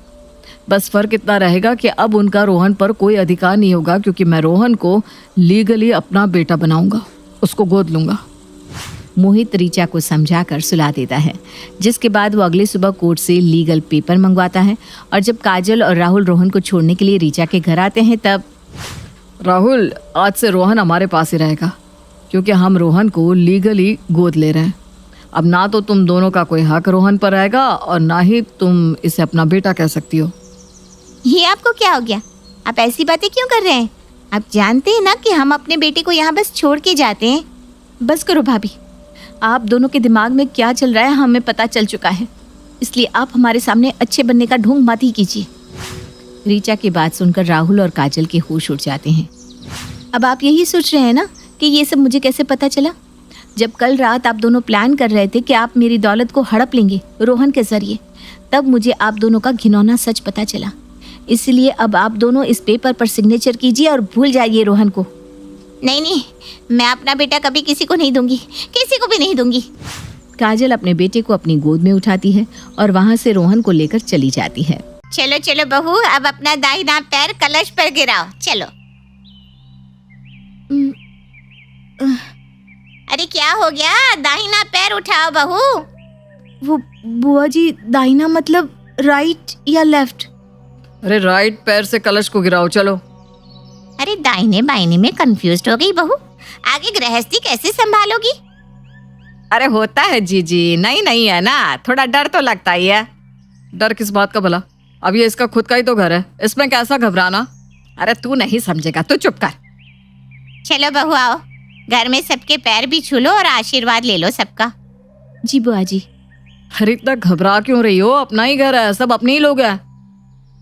बस फर्क इतना रहेगा कि अब उनका रोहन पर कोई अधिकार नहीं होगा, क्योंकि मैं रोहन को लीगली अपना बेटा बनाऊंगा, उसको गोद लूंगा। मोहित रीचा को समझाकर सुला देता है, जिसके बाद वो अगली सुबह कोर्ट से लीगल पेपर मंगवाता है। और जब काजल और राहुल रोहन को छोड़ने के लिए रीचा के घर आते हैं तब राहुल, आज से रोहन हमारे पास ही रहेगा, क्योंकि हम रोहन को लीगली गोद ले रहे हैं। अब ना तो तुम दोनों का कोई हक रोहन पर आएगा और ना ही तुम इसे अपना बेटा कह सकती हो। ये आपको क्या हो गया? आप ऐसी बातें क्यों कर रहे हैं? आप जानते हैं ना कि हम अपने बेटे को यहाँ बस छोड़ के जाते हैं। बस करो भाभी, आप दोनों के दिमाग में क्या चल रहा है हमें पता चल चुका है, इसलिए आप हमारे सामने अच्छे बनने का ढोंग मत ही कीजिए। रीचा की बात सुनकर राहुल और काजल के होश उड़ जाते हैं। अब आप यही सोच रहे हैं ना कि ये सब मुझे कैसे पता चला? जब कल रात आप दोनों प्लान कर रहे थे कि आप मेरी दौलत को हड़प लेंगे रोहन के जरिए, तब मुझे आप दोनों का घिनौना सच पता चला। इसलिए अब आप दोनों इस पेपर पर सिग्नेचर कीजिए और भूल जाइए रोहन को। नहीं नहीं, मैं अपना बेटा कभी किसी को नहीं दूंगी, किसी को भी नहीं दूंगी। काजल अपने बेटे को अपनी गोद में उठाती है और वहाँ से रोहन को लेकर चली जाती है। चलो चलो बहू, अब अपना दाहिना पैर कलश पर गिराओ, चलो। अरे क्या हो गया, दाहिना पैर उठाओ बहू। वो बुआ जी, दाहिना मतलब राइट या लेफ्ट? अरे राइट पैर से कलश को गिराओ, चलो। अरे दाहिने बाहिने में कंफ्यूज हो गई बहू, आगे गृहस्थी कैसे संभालोगी? अरे होता है जीजी, नहीं है ना, थोड़ा डर तो लगता ही है। डर किस बात का भला? अब ये इसका खुद का ही तो घर है, इसमें कैसा घबराना? अरे तू नहीं समझेगा, तू चुप कर। चलो बहू आओ, घर में सबके पैर भी छू लो और आशीर्वाद ले लो सबका। जी बुआ जी। अरे इतना घबरा क्यों रही हो? अपना ही घर है, सब अपने ही लोग हैं।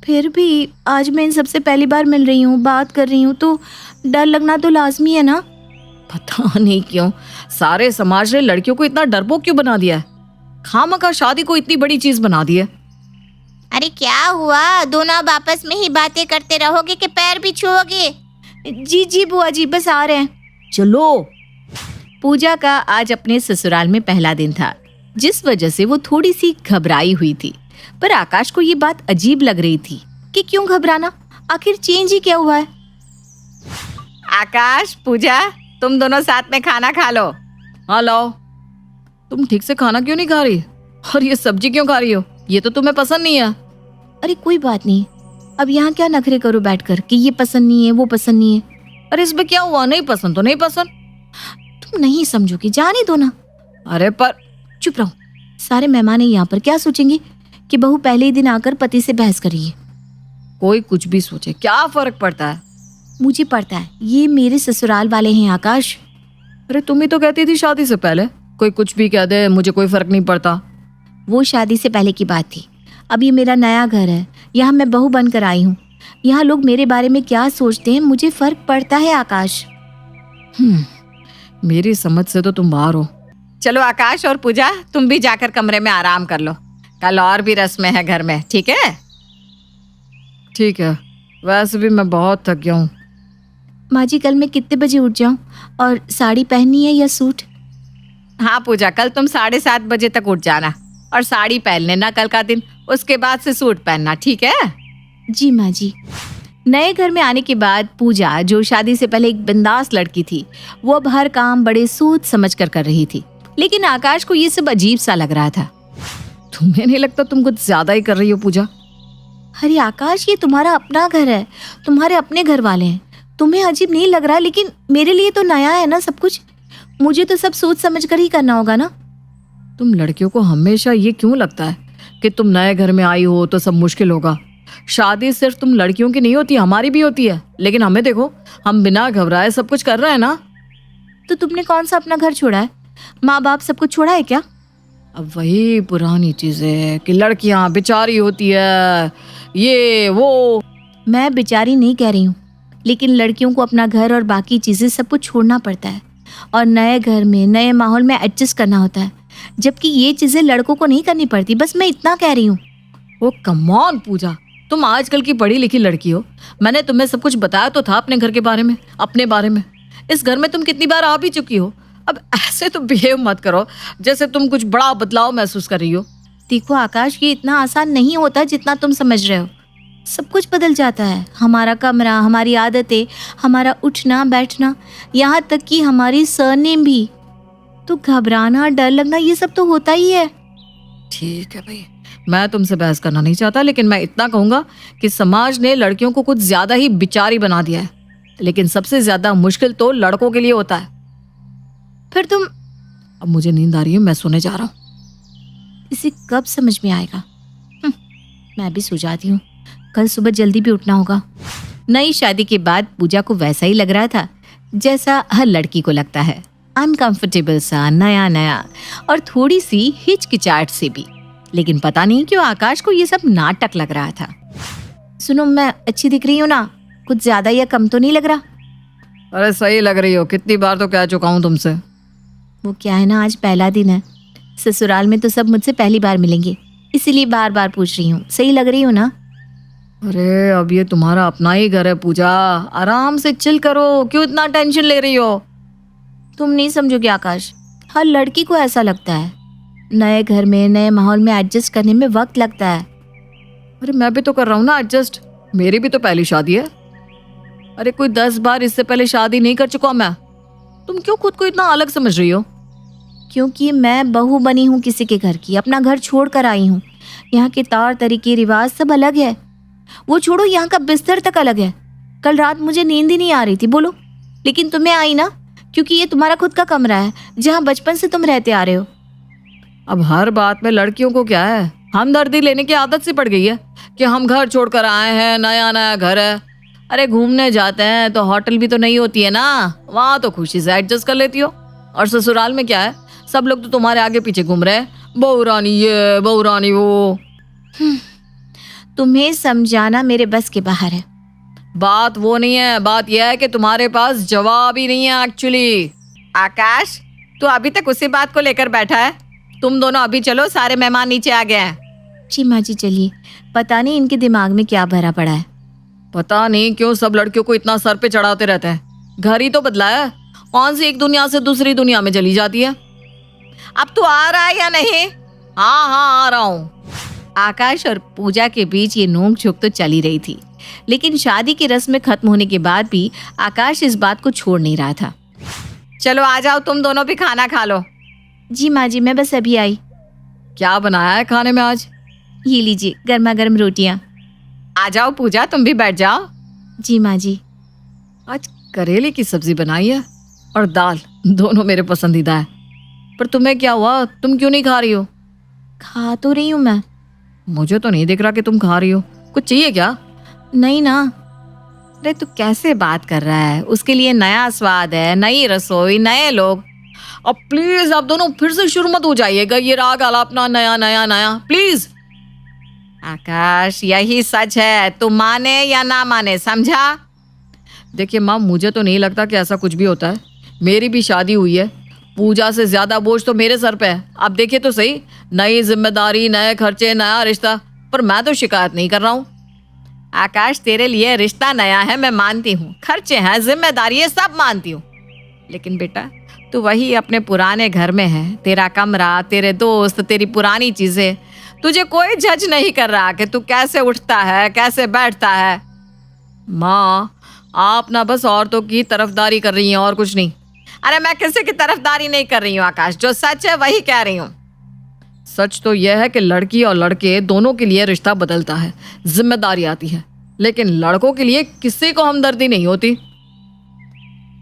फिर भी आज मैं इन सबसे पहली बार मिल रही हूँ, बात कर रही हूँ, तो डर लगना तो लाजमी है ना। पता नहीं क्यों सारे समाज ने लड़कियों को इतना डरपोक क्यों बना दिया है। खामखा शादी को इतनी बड़ी चीज बना दी है। अरे क्या हुआ, दोनों अब आपस में ही बातें करते रहोगे कि पैर भी छुओगे? जी जी बुआ जी, बस आ रहे हैं। चलो। पूजा का आज अपने ससुराल में पहला दिन था, जिस वजह से वो थोड़ी सी घबराई हुई थी। पर आकाश को ये बात अजीब लग रही थी कि क्यों घबराना, आखिर चेंज ही क्या हुआ है। आकाश, पूजा, तुम दोनों साथ में खाना खा लो। हाँ लाओ। तुम ठीक से खाना क्यों नहीं खा रही? और ये सब्जी क्यों खा रही हो? ये तो तुम्हें पसंद नहीं है। अरे कोई बात नहीं, अब यहाँ क्या नखरे करो बैठकर कि ये पसंद नहीं है, वो पसंद नहीं है। अरे इसमें क्या हुआ, नहीं पसंद तो नहीं पसंद। तुम नहीं समझोगी, जाने दो ना। अरे पर चुप रहो, सारे मेहमान हैं यहाँ पर, क्या सोचेंगे कि बहू पहले ही दिन आकर पति से बहस कर रही है। कोई कुछ भी सोचे, क्या फर्क पड़ता है? मुझे पड़ता है, ये मेरे ससुराल वाले हैं आकाश। अरे तुम ही तो कहती थी शादी से पहले कोई कुछ भी कह दे मुझे कोई फर्क नहीं पड़ता। वो शादी से पहले की बात थी, अब ये मेरा नया घर है, यहाँ मैं बहू बनकर आई हूँ। यहाँ लोग मेरे बारे में क्या सोचते हैं मुझे फर्क पड़ता है आकाश। मेरी समझ से तो तुम बाहर हो। चलो आकाश और पूजा, तुम भी जाकर कमरे में आराम कर लो, कल और भी रस्में हैं घर में, ठीक है? ठीक है, वैसे भी मैं बहुत थक गया हूँ। माँ जी, कल मैं कितने बजे उठ जाऊँ, और साड़ी पहननी है या सूट? हाँ पूजा, कल तुम 7:30 बजे तक उठ जाना और साड़ी पहन लेना कल का दिन, उसके बाद से सूट पहनना, ठीक है? जी माँ जी। नए घर में आने के बाद पूजा, जो शादी से पहले एक बिंदास लड़की थी, वो अब हर काम बड़े सोच समझ कर रही थी। लेकिन आकाश को ये सब अजीब सा लग रहा था। तुम्हें नहीं लगता तुम कुछ ज्यादा ही कर रही हो पूजा? अरे आकाश, ये तुम्हारा अपना घर है, तुम्हारे अपने घर वाले हैं, तुम्हें अजीब नहीं लग रहा, लेकिन मेरे लिए तो नया है ना सब कुछ, मुझे तो सब सोच समझ कर ही करना होगा ना। तुम लड़कियों को हमेशा ये क्यों लगता है कि तुम नए घर में आई हो तो सब मुश्किल होगा? शादी सिर्फ तुम लड़कियों की नहीं होती, हमारी भी होती है। लेकिन हमें देखो, हम बिना घबराए सब कुछ कर रहे हैं ना। तो तुमने कौन सा अपना घर छोड़ा है? माँ बाप सब कुछ छोड़ा है क्या? अब वही पुरानी चीजें कि लड़कियां बेचारी होती है, ये वो। मैं बेचारी नहीं कह रही हूँ, लेकिन लड़कियों को अपना घर और बाकी चीजें सब कुछ छोड़ना पड़ता है, और नए घर में नए माहौल में एडजस्ट करना होता है, जबकि ये चीजें लड़कों को नहीं करनी पड़ती। बस मैं इतना कह रही हूँ। ओ कम ऑन पूजा, तुम आजकल की पढ़ी लिखी लड़की हो। मैंने तुम्हें सब कुछ बताया तो था अपने घर के बारे में, अपने बारे में। इस घर में तुम कितनी बार आ भी चुकी हो। अब ऐसे तो बिहेव मत करो जैसे तुम कुछ बड़ा बदलाव महसूस कर रही हो। देखो आकाश, ये इतना आसान नहीं होता जितना तुम समझ रहे हो। सब कुछ बदल जाता है, हमारा कमरा, हमारी आदतें, हमारा उठना बैठना, यहाँ तक कि हमारी सरनेम भी। तो घबराना, डर लगना, ये सब तो होता ही है। ठीक है भाई, मैं तुमसे बहस करना नहीं चाहता, लेकिन मैं इतना कहूँगा कि समाज ने लड़कियों को कुछ ज़्यादा ही बिचारी बना दिया है। लेकिन सबसे ज़्यादा मुश्किल तो लड़कों के लिए होता है। फिर तुम, अब मुझे नींद आ रही है, मैं सोने जा रहा हूँ। इसे कब समझ में आएगा? मैं भी सो जाती हूँ, कल सुबह जल्दी भी उठना होगा। नई शादी के बाद पूजा को वैसा ही लग रहा था जैसा हर लड़की को लगता है, अनकंफर्टेबल सा, नया नया, और थोड़ी सी हिचकिचाहट से भी। लेकिन पता नहीं क्यों आकाश को ये सब नाटक लग रहा था। सुनो, मैं अच्छी दिख रही हूँ ना? कुछ ज्यादा या कम तो नहीं लग रहा? अरे सही लग रही हो, कितनी बार तो कह चुका हूँ तुमसे। वो क्या है ना, आज पहला दिन है, ससुराल में तो सब मुझसे पहली बार मिलेंगे, इसीलिए बार बार पूछ रही हूँ। सही लग रही हूँ ना? अरे अब ये तुम्हारा अपना ही घर है पूजा, आराम से चिल करो, क्यों इतना टेंशन ले रही हो? तुम नहीं समझोगे आकाश, हर लड़की को ऐसा लगता है। नए घर में, नए माहौल में एडजस्ट करने में वक्त लगता है। अरे मैं भी तो कर रहा हूँ ना एडजस्ट, मेरी भी तो पहली शादी है। अरे कोई 10 बार इससे पहले शादी नहीं कर चुका मैं। तुम क्यों खुद को इतना अलग समझ रही हो? क्योंकि मैं बहू बनी हूँ किसी के घर की, अपना घर छोड़ कर आई हूँ। यहाँ के तौर तरीके रिवाज सब अलग है। वो छोड़ो, यहाँ का बिस्तर तक अलग है। कल रात मुझे नींद ही नहीं आ रही थी, बोलो, लेकिन तुम्हें आई ना, क्योंकि ये तुम्हारा खुद का कमरा है जहाँ बचपन से तुम रहते आ रहे हो। अब हर बात में लड़कियों को क्या है, हमदर्दी लेने की आदत सी पड़ गई है कि हम घर छोड़कर आए हैं, नया नया घर है। अरे घूमने जाते हैं तो होटल भी तो नहीं होती है ना, वहाँ तो खुशी से एडजस्ट कर लेती हो। और ससुराल में क्या है, सब लोग तो तुम्हारे आगे पीछे घूम रहे हैं, बहू रानी ये, बहू रानी वो। तुम्हें समझाना मेरे बस के बाहर है। बात वो नहीं है, बात यह है कि तुम्हारे पास जवाब ही नहीं है एक्चुअली। आकाश, तू अभी तक उसी बात को लेकर बैठा है? तुम दोनों अभी चलो, सारे मेहमान नीचे आ गए हैं। जी माँ जी चलिए, पता नहीं इनके दिमाग में क्या भरा पड़ा है। पता नहीं क्यों सब लड़कियों को इतना सर पे चढ़ाते रहते हैं। घर ही तो बदला है, कौन सी एक दुनिया से दूसरी दुनिया में चली जाती है। अब तू आ रहा है या नहीं? हाँ हाँ आ रहा हूँ। आकाश और पूजा के बीच ये नोक झोंक तो चली रही थी, लेकिन शादी की रस्म खत्म होने के बाद भी आकाश इस बात को छोड़ नहीं रहा था। चलो आ जाओ, तुम दोनों भी खाना खा लो। जी माँ जी, मैं बस अभी आई। क्या बनाया है खाने में आज? ये लीजिए गर्मा गर्म रोटियाँ। आ जाओ पूजा, तुम भी बैठ जाओ। जी माँ जी। आज करेले की सब्जी बनाई है और दाल, दोनों मेरे पसंदीदा है। पर तुम्हें क्या हुआ, तुम क्यों नहीं खा रही हो? खा तो रही हूँ मैं। मुझे तो नहीं दिख रहा कि तुम खा रही हो। कुछ चाहिए क्या? नहीं ना। अरे तू कैसे बात कर रहा है, उसके लिए नया स्वाद है, नई रसोई, नए लोग। अब प्लीज आप दोनों फिर से शुरू मत हो जाइएगा, ये राग आलापना नया नया नया, प्लीज। आकाश, यही सच है, तू माने या ना माने, समझा? देखिए माँ, मुझे तो नहीं लगता कि ऐसा कुछ भी होता है। मेरी भी शादी हुई है, पूजा से ज्यादा बोझ तो मेरे सर पे है। अब देखिए तो सही, नई जिम्मेदारी, नए खर्चे, नया रिश्ता, पर मैं तो शिकायत नहीं कर रहा हूँ। आकाश, तेरे लिए रिश्ता नया है, मैं मानती हूँ, खर्चे हैं, जिम्मेदारी है, सब मानती हूँ। लेकिन बेटा, तू वही अपने पुराने घर में है, तेरा कमरा, तेरे दोस्त, तेरी पुरानी चीजें। तुझे कोई जज नहीं कर रहा कि तू कैसे उठता है, कैसे बैठता है। माँ, आप ना बस औरतों की तरफदारी कर रही हैं और कुछ नहीं। अरे मैं किसी की तरफदारी नहीं कर रही हूँ आकाश, जो सच है वही कह रही हूँ। सच तो यह है कि लड़की और लड़के दोनों के लिए रिश्ता बदलता है, जिम्मेदारी आती है, लेकिन लड़कों के लिए किसी को हमदर्दी नहीं होती।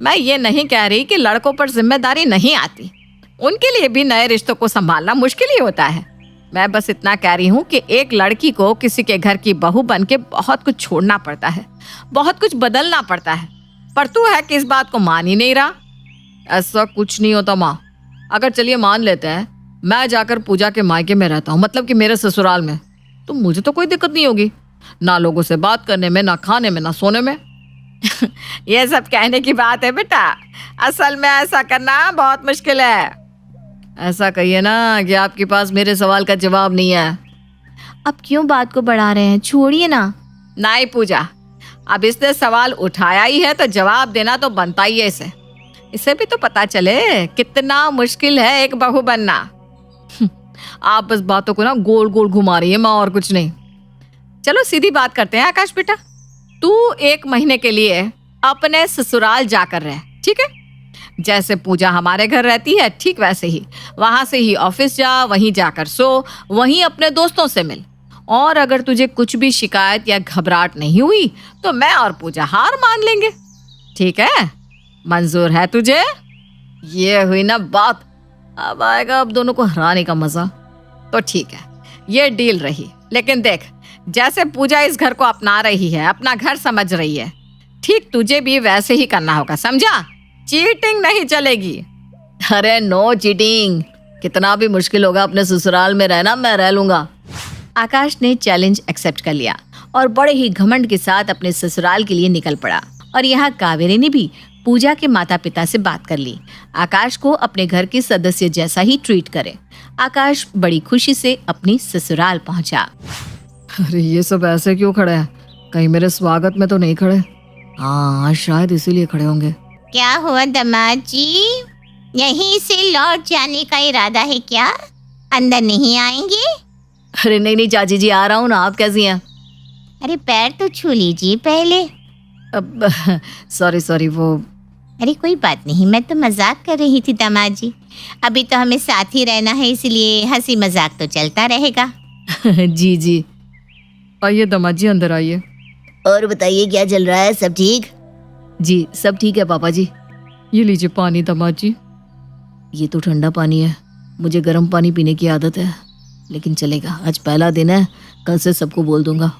मैं ये नहीं कह रही कि लड़कों पर जिम्मेदारी नहीं आती, उनके लिए भी नए रिश्तों को संभालना मुश्किल ही होता है। मैं बस इतना कह रही हूँ कि एक लड़की को किसी के घर की बहू बन के बहुत कुछ छोड़ना पड़ता है, बहुत कुछ बदलना पड़ता है, पर तू है कि इस बात को मान ही नहीं रहा। ऐसा कुछ नहीं होता माँ। अगर चलिए मान लेते हैं मैं जाकर पूजा के मायके में रहता हूँ, मतलब कि मेरे ससुराल में, तो मुझे तो कोई दिक्कत नहीं होगी, ना लोगों से बात करने में, ना खाने में, ना सोने में। ये सब कहने की बात है बेटा, असल में ऐसा करना बहुत मुश्किल है। ऐसा कहिए ना कि आपके पास मेरे सवाल का जवाब नहीं है। अब क्यों बात को बढ़ा रहे हैं, छोड़िए ना। नहीं पूजा, अब इसने सवाल उठाया ही है तो जवाब देना तो बनता ही है इसे। इसे भी तो पता चले कितना मुश्किल है एक बहू बनना। आप बस बातों को ना गोल गोल घुमा रही है माँ, और कुछ नहीं। चलो सीधी बात करते हैं आकाश बेटा, तू 1 महीने के लिए अपने ससुराल जाकर रह, ठीक है? जैसे पूजा हमारे घर रहती है ठीक वैसे ही, वहां से ही ऑफिस जा, वहीं जाकर सो, वहीं अपने दोस्तों से मिल। और अगर तुझे कुछ भी शिकायत या घबराहट नहीं हुई तो मैं और पूजा हार मान लेंगे, ठीक है? मंजूर है तुझे? ये हुई ना बात। अब आएगा अब दोनों को हराने का मजा। तो ठीक है, ये डील रही। लेकिन देख, जैसे पूजा इस घर को अपना रही है, अपना घर समझ रही है, ठीक तुझे भी वैसे ही करना होगा, समझा? चीटिंग नहीं चलेगी। अरे नो चीटिंग, कितना भी मुश्किल होगा अपने ससुराल में रहना, मैं रह लूंगा। आकाश ने चैलेंज एक्सेप्ट कर लिया और बड़े ही घमंड के साथ अपने ससुराल के लिए निकल पड़ा। और यहाँ कावेरी ने भी पूजा के माता पिता से बात कर ली। आकाश को अपने घर के सदस्य जैसा ही ट्रीट करे। आकाश बड़ी खुशी से अपनी ससुराल पहुंचा। अरे ये सब ऐसे क्यों खड़े हैं? कहीं मेरे स्वागत में तो नहीं खड़े? हाँ शायद इसीलिए खड़े होंगे। क्या हुआ दामाद जी, यहीं से लौट जाने का इरादा है क्या? अंदर नहीं आएंगे? अरे नहीं नहीं चाची जी, आ रहा हूँ ना। आप कैसी हैं? अरे पैर तो छू लीजिए पहले। अब सॉरी वो अरे कोई बात नहीं, मैं तो मजाक कर रही थी दामाद जी। अभी तो हमें साथ ही रहना है, इसलिए हंसी मजाक तो चलता रहेगा। जी जी। आइए दामाद जी, अंदर आइए। और बताइए क्या चल रहा है, सब ठीक? जी सब ठीक है पापा जी। ये लीजिए पानी दामाद जी। ये तो ठंडा पानी है, मुझे गर्म पानी पीने की आदत है, लेकिन चलेगा, आज पहला दिन है, कल से सबको बोल दूंगा।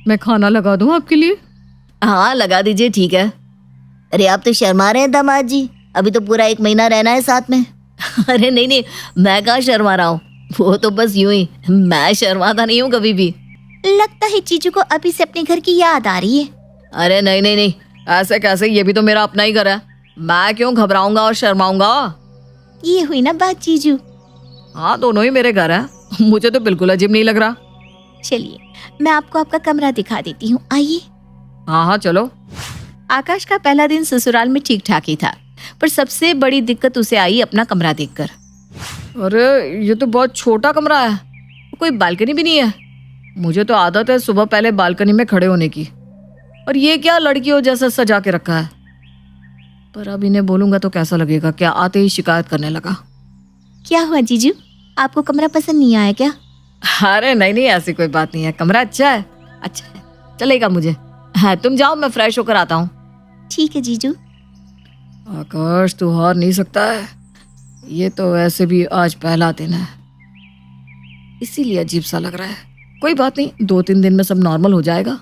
मैं खाना लगा दूं आपके लिए? हाँ लगा दीजिए, ठीक है। अरे आप तो शर्मा रहे हैं दामाद जी, अभी तो पूरा 1 महीना रहना है साथ में। अरे नहीं नहीं, मैं कहाँ शर्मा रहा हूँ, वो तो बस यूं ही, मैं शर्माता नहीं हूँ कभी भी। लगता है जीजू को अभी से अपने घर की याद आ रही है। अरे नहीं नहीं नहीं, ऐसे कैसे, ये भी तो मेरा अपना ही घर है, मैं क्यों घबराऊंगा और शर्माऊंगा। ये हुई ना बात जीजू। हाँ दोनों ही मेरे घर है, मुझे तो बिल्कुल अजीब नहीं लग रहा। चलिए मैं आपको आपका कमरा दिखा देती हूँ, आइए। हाँ हाँ चलो। आकाश का पहला दिन ससुराल में ठीक ठाक ही था, पर सबसे बड़ी दिक्कत उसे आई अपना कमरा देखकर। अरे ये तो बहुत छोटा कमरा है। कोई बालकनी भी नहीं है। मुझे तो आदत है सुबह पहले बालकनी में खड़े होने की, और ये क्या लड़कियों जैसा सजा के रखा है। पर अब इन्हें बोलूंगा तो कैसा लगेगा, क्या आते ही शिकायत करने लगा। क्या हुआ जीजू, आपको कमरा पसंद नहीं आया क्या? अरे नहीं नहीं, ऐसी कोई बात नहीं है, कमरा अच्छा है, अच्छा है, चलेगा मुझे। हाँ तुम जाओ, मैं फ्रेश होकर आता हूँ। ठीक है जीजू। आकाश तू हार नहीं सकता है, ये तो वैसे भी आज पहला दिन है, इसीलिए अजीब सा लग रहा है। कोई बात नहीं, 2-3 दिन में सब नॉर्मल हो जाएगा।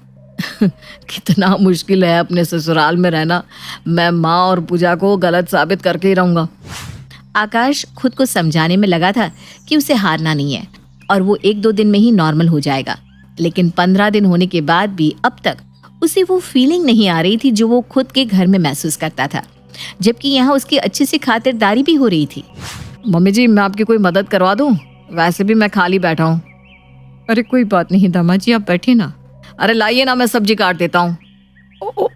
कितना मुश्किल है अपने ससुराल में रहना, मैं माँ और पूजा को गलत साबित करके ही रहूंगा। आकाश खुद को समझाने में लगा था कि उसे हारना नहीं है और वो 1-2 दिन में ही नॉर्मल हो जाएगा, लेकिन 15 दिन होने के बाद भी अब तक उसे वो फीलिंग नहीं आ रही थी जो वो खुद के घर में महसूस करता था, जबकि यहाँ उसकी अच्छी सी खातिरदारी भी हो रही थी। मम्मी जी मैं आपकी कोई मदद करवा दूं? वैसे भी मैं खाली बैठा हूँ। अरे कोई बात नहीं दामाद जी, आप बैठिए ना। अरे लाइए ना, मैं सब्जी काट देता हूँ।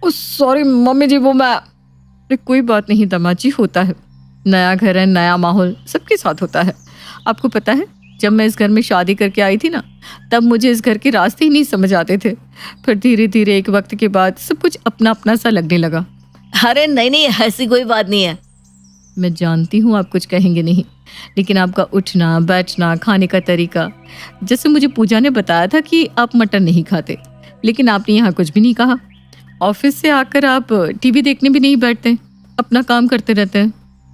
सॉरी मम्मी जी, वो मैं। अरे कोई बात नहीं दामाद जी, होता है, नया घर है, नया माहौल, सबके साथ होता है। आपको पता है जब मैं इस घर में शादी करके आई थी ना, तब मुझे इस घर के रास्ते ही नहीं समझ आते थे। फिर धीरे धीरे एक वक्त के बाद सब कुछ अपना अपना सा लगने लगा। अरे नहीं नहीं, ऐसी कोई बात नहीं है। मैं जानती हूँ आप कुछ कहेंगे नहीं, लेकिन आपका उठना बैठना, खाने का तरीका, जैसे मुझे पूजा ने बताया था कि आप मटन नहीं खाते, लेकिन आपने यहाँ कुछ भी नहीं कहा। ऑफिस से आकर आप टीवी देखने भी नहीं बैठते, अपना काम करते रहते हैं।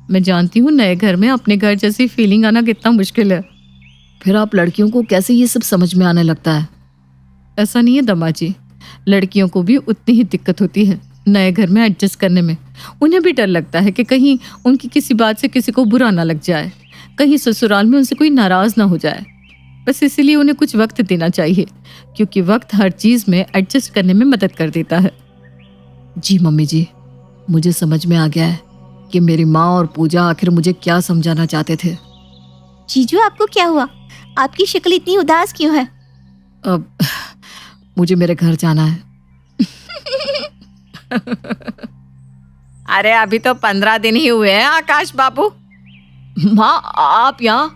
मैं जानती हूँ नए घर में अपने घर जैसी फीलिंग आना कितना मुश्किल है। फिर आप लड़कियों को कैसे ये सब समझ में आने लगता है? ऐसा नहीं है दामाद जी, लड़कियों को भी उतनी ही दिक्कत होती है नए घर में एडजस्ट करने में। उन्हें भी डर लगता है कि कहीं उनकी किसी बात से किसी को बुरा ना लग जाए, कहीं ससुराल में उनसे कोई नाराज ना हो जाए। बस इसीलिए उन्हें कुछ वक्त देना चाहिए, क्योंकि वक्त हर चीज़ में एडजस्ट करने में मदद कर देता है। जी मम्मी जी, मुझे समझ में आ गया है कि मेरी माँ और पूजा आखिर मुझे क्या समझाना चाहते थे। जीजू आपको क्या हुआ, आपकी शक्ल इतनी उदास क्यों है? अब मुझे मेरे घर जाना है। अरे अभी तो 15 दिन ही हुए हैं आकाश बाबू। माँ आप यहाँ?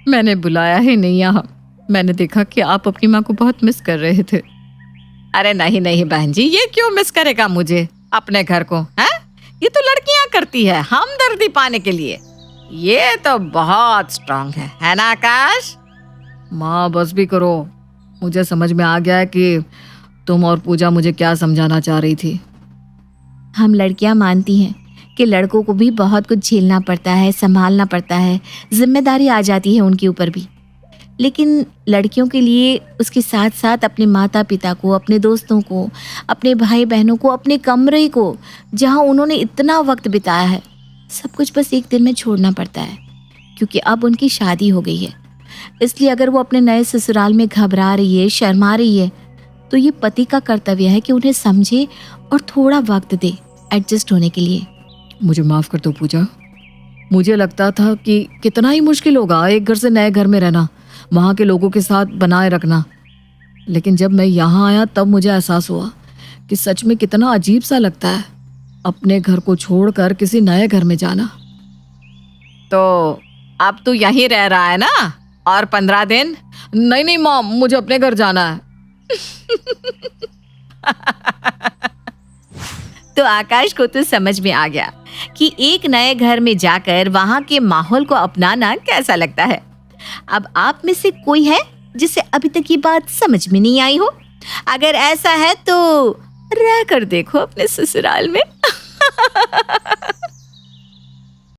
मैंने बुलाया है नहीं यहाँ, मैंने देखा कि आप अपनी माँ को बहुत मिस कर रहे थे। अरे नहीं नहीं बहन जी, ये क्यों मिस करेगा मुझे अपने घर को, हैं? ये तो लड़कियां करती है हमदर्दी पाने के लिए। ये तो बहुत स्ट्रांग है ना आकाश? माँ बस भी करो, मुझे समझ में आ गया है कि तुम और पूजा मुझे क्या समझाना चाह रही थी। हम लड़कियां मानती हैं कि लड़कों को भी बहुत कुछ झेलना पड़ता है, संभालना पड़ता है, जिम्मेदारी आ जाती है उनके ऊपर भी, लेकिन लड़कियों के लिए उसके साथ साथ अपने माता पिता को, अपने दोस्तों को, अपने भाई बहनों को, अपने कमरे को जहां उन्होंने इतना वक्त बिताया है, सब कुछ बस एक दिन में छोड़ना पड़ता है, क्योंकि अब उनकी शादी हो गई है। इसलिए अगर वो अपने नए ससुराल में घबरा रही है, शर्मा रही है, तो ये पति का कर्तव्य है कि उन्हें समझे और थोड़ा वक्त दे, एडजस्ट होने के लिए। मुझे माफ़ कर दो पूजा। मुझे लगता था कि कितना ही मुश्किल होगा एक घर से नए घर में रहना, वहाँ के लोगों के साथ बनाए रखना। लेकिन जब मैं यहाँ आया तब मुझे एहसास हुआ कि सच में कितना अजीब सा लगता है अपने घर को छोड़कर किसी नए घर में जाना। तो अब तू यहीं रह रहा है ना, और 15 दिन? नहीं नहीं मॉम, मुझे अपने घर जाना है। तो आकाश को तो समझ में आ गया कि एक नए घर में जाकर वहां के माहौल को अपनाना कैसा लगता है। अब आप में से कोई है जिसे अभी तक ये बात समझ में नहीं आई हो? अगर ऐसा है तो रह कर देखो अपने ससुराल में।